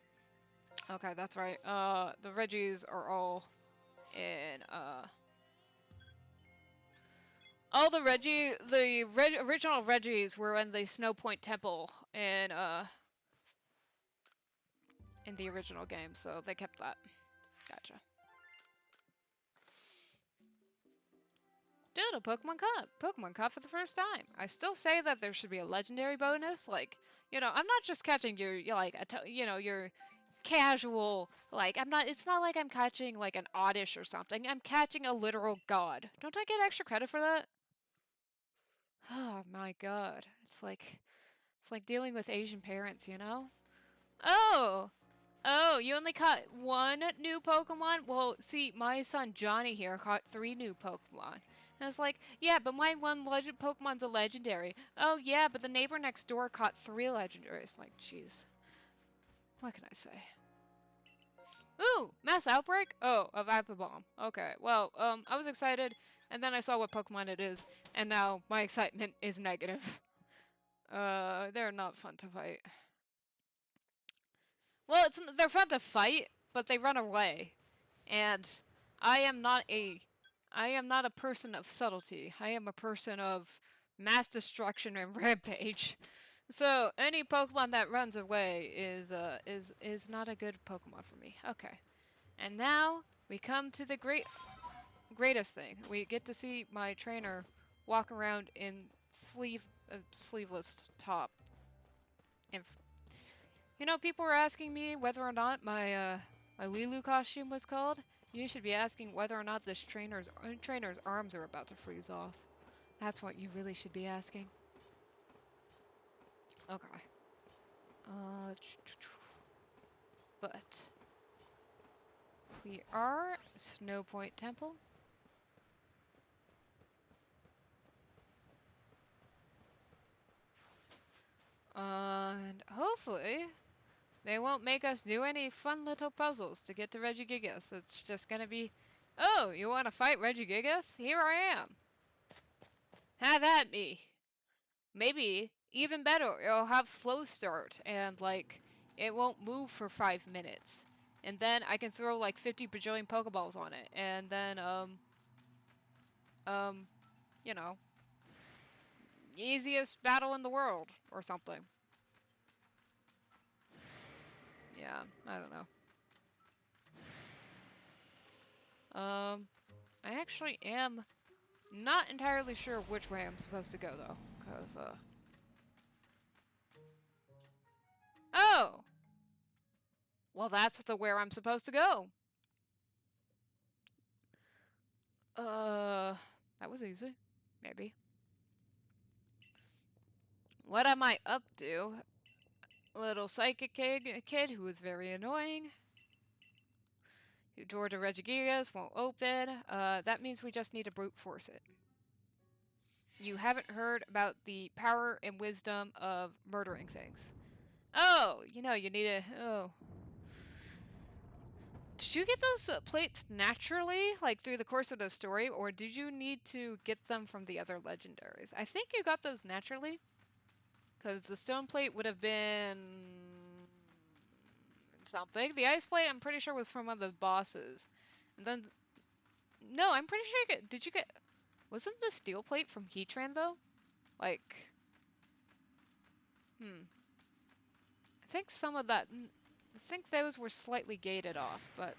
Okay, that's right. The Reggies are all in, all the original Reggies were in the Snow Point Temple in the original game, so they kept that. Gotcha. good, a Pokemon caught. Pokemon caught for the first time. I still say that there should be a legendary bonus. Like, you know, I'm not just catching your like, your casual, like, I'm not, it's not like I'm catching, like, an oddish or something. I'm catching a literal god. Don't I get extra credit for that? Oh my god. It's like dealing with Asian parents, you know? Oh! Oh, you only caught one new Pokemon? Well, see, my son Johnny here caught 3 new Pokemon. And I was like, yeah, but my one legend Pokemon's a legendary. Oh, yeah, but the neighbor next door caught 3 legendaries. Like, jeez. What can I say? Ooh, mass outbreak? Oh, of Apabomb. Okay, well, I was excited, and then I saw what Pokemon it is, and now my excitement is negative. They're not fun to fight. Well, they're fun to fight, but they run away. And I am not a person of subtlety. I am a person of mass destruction and rampage. So any Pokemon that runs away is not a good Pokemon for me. Okay. And now we come to the greatest thing. We get to see my trainer walk around in sleeveless top. And you know, people were asking me whether or not my Lilu costume was called. You should be asking whether or not this trainer's arms are about to freeze off. That's what you really should be asking. Okay. But we are Snow Point Temple. And hopefully they won't make us do any fun little puzzles to get to Regigigas. It's just gonna be, oh, you want to fight Regigigas? Here I am. Have at me. Maybe, even better, it'll have slow start and, like, it won't move for 5 minutes. And then I can throw, like, 50 bajillion Pokeballs on it. And then, you know, easiest battle in the world or something. Yeah, I don't know. I actually am not entirely sure which way I'm supposed to go, though. Because, oh! Well, that's where I'm supposed to go. That was easy. Maybe. What am I up to? Little psychic kid who is very annoying. Door to Regigigas won't open. That means we just need to brute force it. You haven't heard about the power and wisdom of murdering things. Oh, you know, you need to... Oh. Did you get those plates naturally, like through the course of the story, or did you need to get them from the other legendaries? I think you got those naturally, because the stone plate would have been something. The ice plate, I'm pretty sure, was from one of the bosses. And then, no, I'm pretty sure you get. Did you get? Wasn't the steel plate from Heatran though? Like, I think some of that. I think those were slightly gated off, but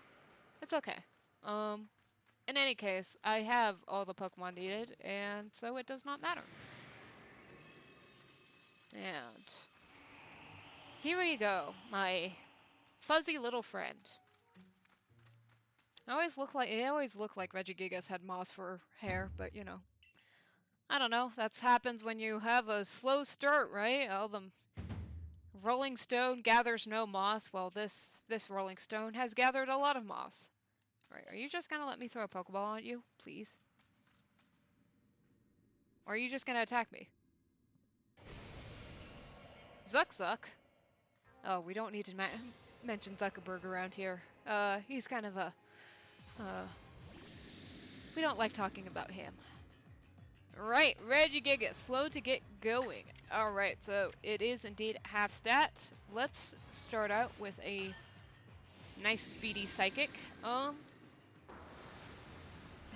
it's okay. In any case, I have all the Pokemon needed, and so it does not matter. And here we go, my fuzzy little friend. It always looked like Regigigas had moss for hair, but you know. I don't know, that happens when you have a slow start, right? All the Rolling Stone gathers no moss. Well, this Rolling Stone has gathered a lot of moss. Right, are you just gonna let me throw a Pokeball at you, please? Or are you just gonna attack me? Zuck. Oh, we don't need to mention Zuckerberg around here. He's kind of a... we don't like talking about him. Right, Regigigas, slow to get going. Alright, so it is indeed half stat. Let's start out with a nice speedy Psychic. I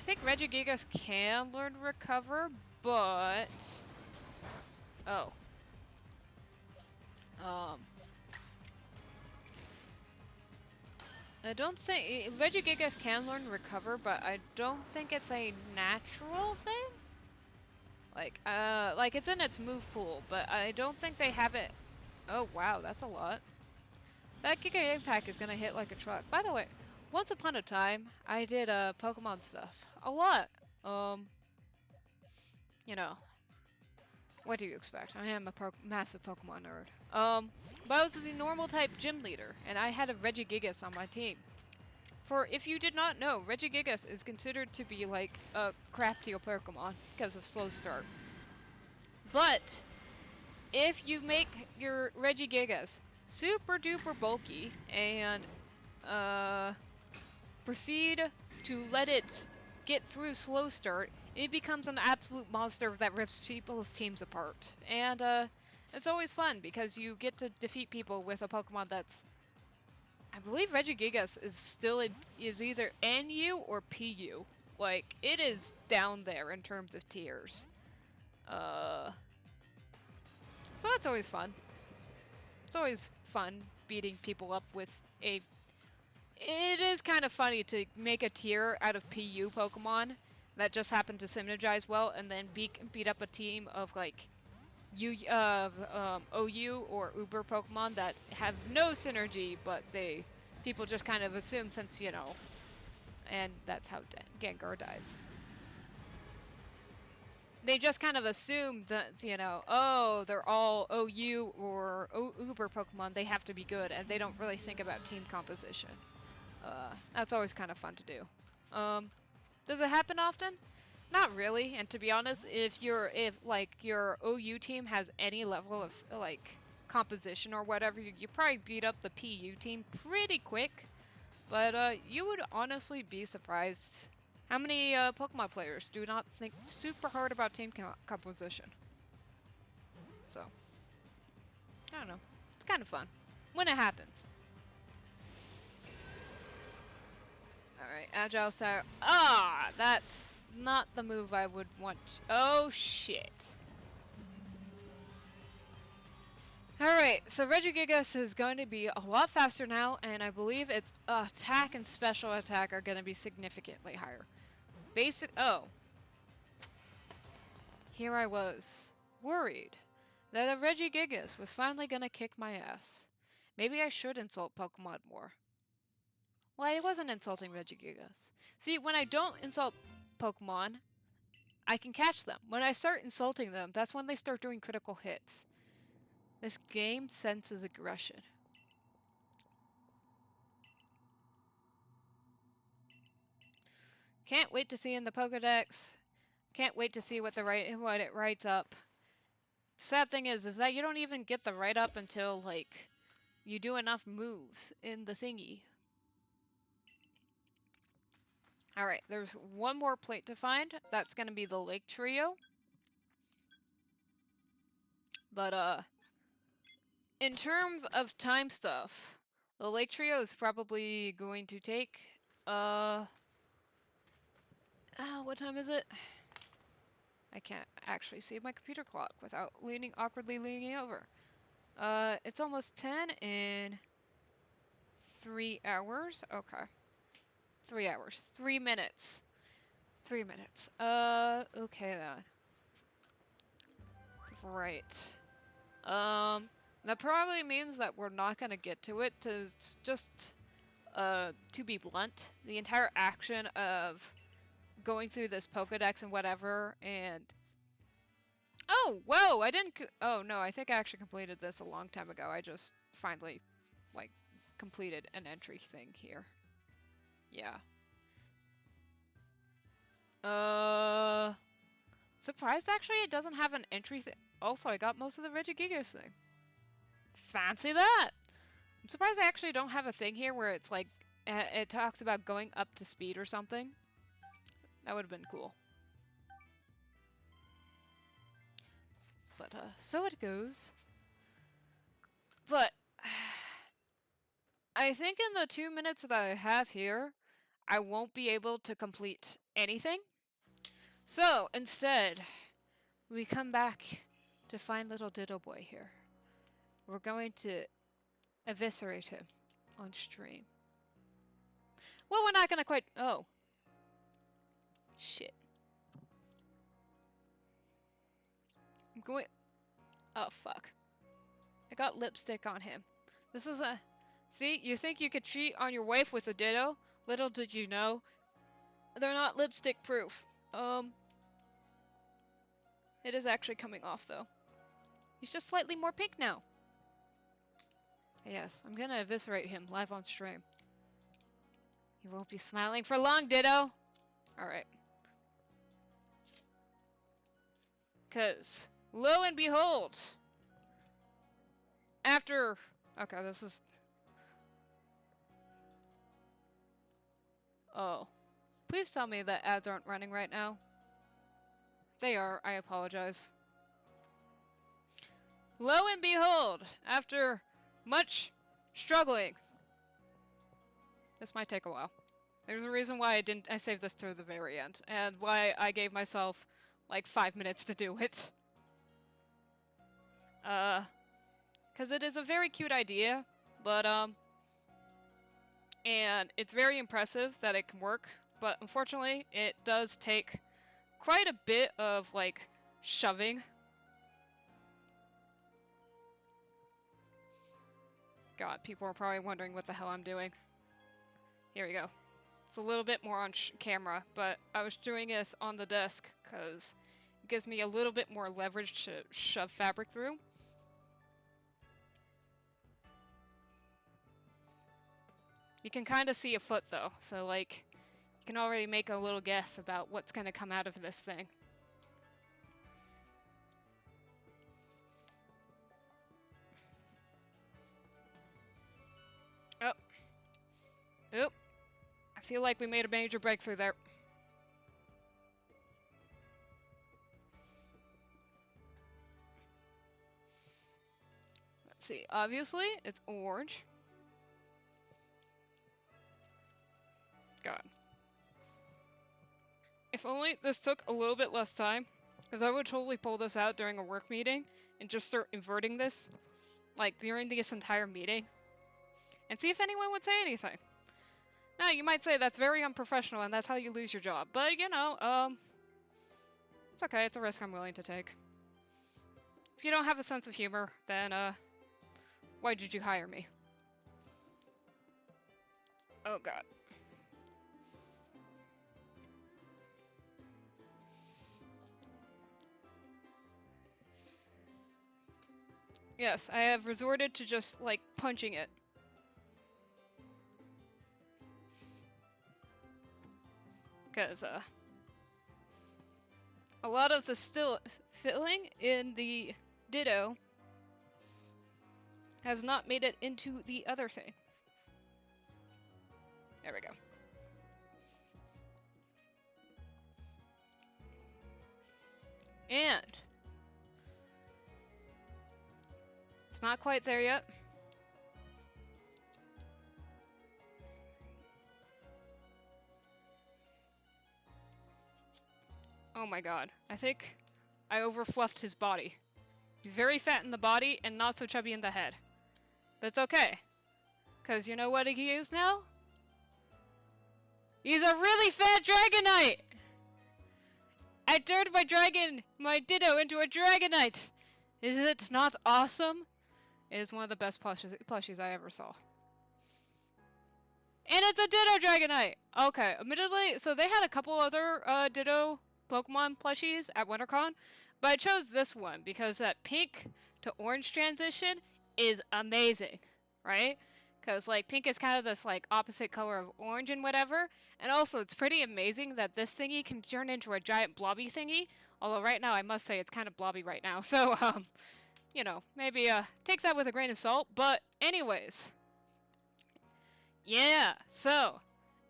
think Regigigas can learn Recover, but... Oh. I don't think... Regigigas can learn Recover, but I don't think it's a natural thing? Like it's in its move pool, but I don't think they have it. Oh wow, that's a lot. That Giga Impact is gonna hit like a truck. By the way, once upon a time, I did Pokemon stuff a lot. You know, what do you expect? I am a massive Pokemon nerd. But I was the normal type gym leader, and I had a Regigigas on my team. For if you did not know, Regigigas is considered to be like a crap tier Pokemon because of slow start. But if you make your Regigigas super duper bulky and proceed to let it get through slow start, it becomes an absolute monster that rips people's teams apart. And it's always fun because you get to defeat people with a Pokemon that's, I believe Regigigas is still is either NU or PU. Like, it is down there in terms of tiers. So that's always fun. It's always fun beating people up with a... It is kind of funny to make a tier out of PU Pokemon that just happen to synergize well, and then beat up a team of like OU or Uber Pokemon that have no synergy, but people just kind of assume since, you know, and that's how Gengar dies. They just kind of assume that, you know, oh, they're all OU or Uber Pokemon, they have to be good, and they don't really think about team composition. That's always kind of fun to do. Does it happen often? Not really, and to be honest, if your OU team has any level of like composition or whatever, you probably beat up the PU team pretty quick. But you would honestly be surprised how many Pokemon players do not think super hard about team composition. So, I don't know. It's kind of fun when it happens. Alright, Agile Style. Ah, that's not the move I would want. Oh, shit. Alright, so Regigigas is going to be a lot faster now, and I believe its attack and special attack are going to be significantly higher. Oh. Here I was, worried that a Regigigas was finally going to kick my ass. Maybe I should insult Pokemon more. Well, I wasn't insulting Regigigas. See, when I don't insult Pokemon, I can catch them. When I start insulting them, that's when they start doing critical hits. This game senses aggression. Can't wait to see in the Pokedex. Can't wait to see what it writes up. Sad thing is that you don't even get the write-up until, like, you do enough moves in the thingy. Alright, there's one more plate to find. That's gonna be the Lake Trio. But, in terms of time stuff, the Lake Trio is probably going to take, what time is it? I can't actually see my computer clock without awkwardly leaning over. It's almost 10 in 3 hours. Okay. 3 hours. 3 minutes. 3 minutes. Okay then. Right. That probably means that we're not gonna get to it to be blunt, the entire action of going through this Pokedex and whatever, and... Oh, whoa, I didn't... Oh, no, I think I actually completed this a long time ago. I just finally, like, completed an entry thing here. Yeah. Surprised, actually, it doesn't have an entry thing. Also, I got most of the Regigigas thing. Fancy that! I'm surprised I actually don't have a thing here where it's like, it talks about going up to speed or something. That would have been cool. But, so it goes. But, I think in the 2 minutes that I have here, I won't be able to complete anything. So, instead, we come back to find little Diddle Boy here. We're going to eviscerate him on stream. Well, we're not gonna quite... Oh. Shit. going... Oh, fuck. I got lipstick on him. This is a... See, you think you could cheat on your wife with a Ditto? Little did you know. They're not lipstick proof. It is actually coming off, though. He's just slightly more pink now. Yes, I'm gonna eviscerate him live on stream. You won't be smiling for long, Ditto! Alright. Cause, lo and behold, after... Okay, this is... Oh. Please tell me that ads aren't running right now. They are, I apologize. Lo and behold, after much struggling... This might take a while. There's a reason why I saved this to the very end, and why I gave myself like 5 minutes to do it. Because it is a very cute idea, but and it's very impressive that it can work, but unfortunately it does take quite a bit of like shoving. God, people are probably wondering what the hell I'm doing. Here we go. It's a little bit more on camera, but I was doing this on the desk because it gives me a little bit more leverage to shove fabric through. You can kind of see a foot though, so like, you can already make a little guess about what's going to come out of this thing. Oh. Oop. I feel like we made a major breakthrough there. Let's see. Obviously, it's orange. God. If only this took a little bit less time, because I would totally pull this out during a work meeting and just start inverting this, like, during this entire meeting, and see if anyone would say anything. Now, you might say that's very unprofessional and that's how you lose your job. But, you know, it's okay. It's a risk I'm willing to take. If you don't have a sense of humor, then, why did you hire me? Oh, God. Yes, I have resorted to just, like, punching it. Because, a lot of the still filling in the Ditto has not made it into the other thing. There we go. And it's not quite there yet. Oh my god. I think I overfluffed his body. He's very fat in the body and not so chubby in the head. But it's okay. Because you know what he is now? He's a really fat Dragonite! I turned my Ditto into a Dragonite! Is it not awesome? It is one of the best plushies I ever saw. And it's a Ditto Dragonite! Okay, admittedly, so they had a couple other Ditto Pokemon plushies at WinterCon, but I chose this one because that pink to orange transition is amazing, right? Because, like, pink is kind of this, like, opposite color of orange and whatever, and also it's pretty amazing that this thingy can turn into a giant blobby thingy, although right now I must say it's kind of blobby right now, so, you know, maybe, take that with a grain of salt, but anyways. Yeah, so,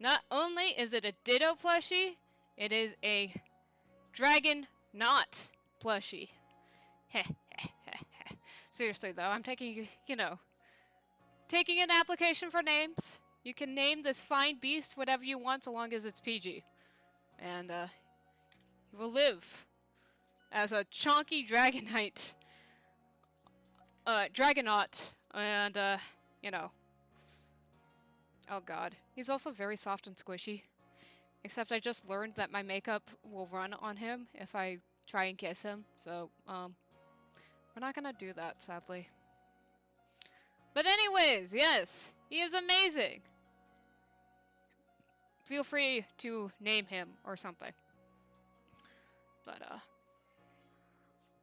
not only is it a Ditto plushie, it is a Dragon Knot plushie. Seriously though, I'm taking, you know, taking an application for names. You can name this fine beast whatever you want so long as it's PG. And, you will live as a chonky Dragonite. Dragonaut. And, you know. Oh god. He's also very soft and squishy. Except I just learned that my makeup will run on him if I try and kiss him. So, we're not gonna do that, sadly. But anyways, yes, he is amazing. Feel free to name him or something. But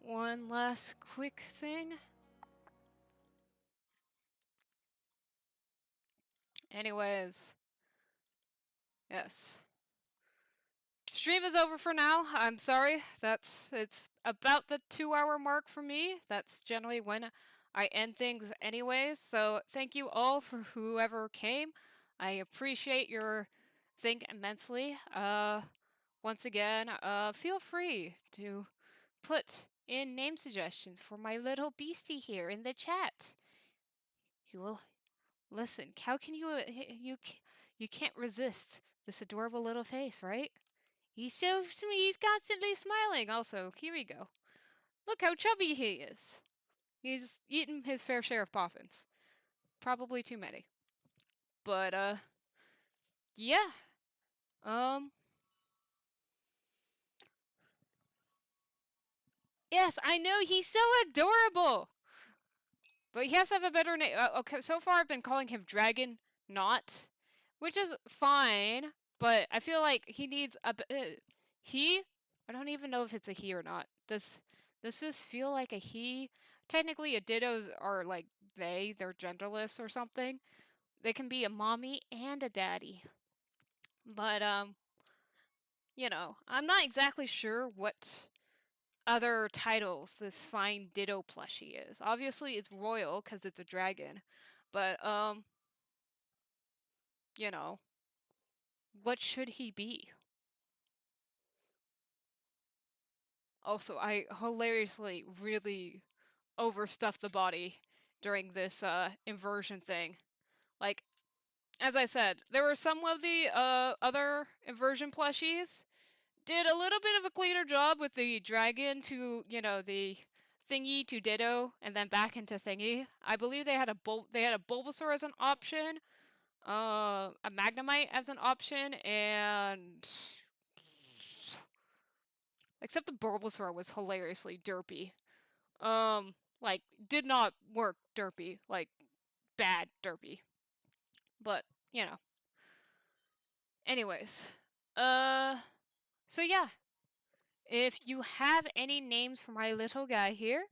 one last quick thing. Anyways, yes. Stream is over for now. I'm sorry. It's about the 2-hour mark for me. That's generally when I end things anyways. So thank you all for whoever came. I appreciate your thing immensely. Once again, feel free to put in name suggestions for my little beastie here in the chat. He will listen. How can you can't resist this adorable little face, right? He's so sweet. He's constantly smiling. Also, here we go. Look how chubby he is. He's eaten his fair share of poffins. Probably too many. But yeah. Um Yes, I know he's so adorable. But he has to have a better name. Okay, so far I've been calling him Dragon Not, which is fine, but I feel like he needs a he. I don't even know if it's a he or not. Does this feel like a he? Technically, a dittos are like they're genderless or something. They can be a mommy and a daddy. But I'm not exactly sure what other titles this fine Ditto plushie is. Obviously, it's royal because it's a dragon, but you know, what should he be? Also, I hilariously really overstuffed the body during this inversion thing. Like, as I said, there were some of the other inversion plushies did a little bit of a cleaner job with the dragon to, the thingy to Ditto and then back into thingy. I believe they had a Bulbasaur as an option, a Magnemite as an option, and except the Bulbasaur was hilariously derpy. Like did not work derpy, like bad derpy. But, you know. Anyways, so yeah, if you have any names for my little guy here,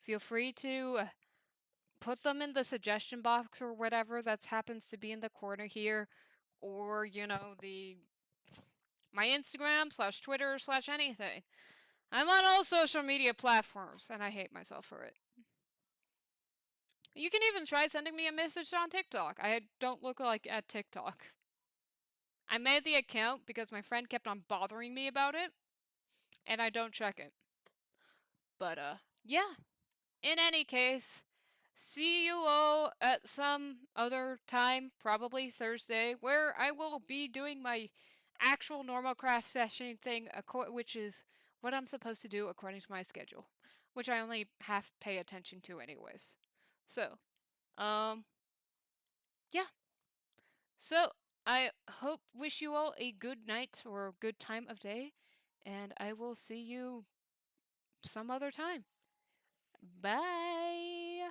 feel free to put them in the suggestion box or whatever that happens to be in the corner here, or the my Instagram / Twitter / anything. I'm on all social media platforms, and I hate myself for it. You can even try sending me a message on TikTok. I don't look like at TikTok. I made the account because my friend kept on bothering me about it, and I don't check it. But yeah. In any case, see you all at some other time, probably Thursday, where I will be doing my actual normal craft session thing, which is what I'm supposed to do according to my schedule, which I only half pay attention to anyways. So, yeah. So, I wish you all a good night or a good time of day, and I will see you some other time. Bye!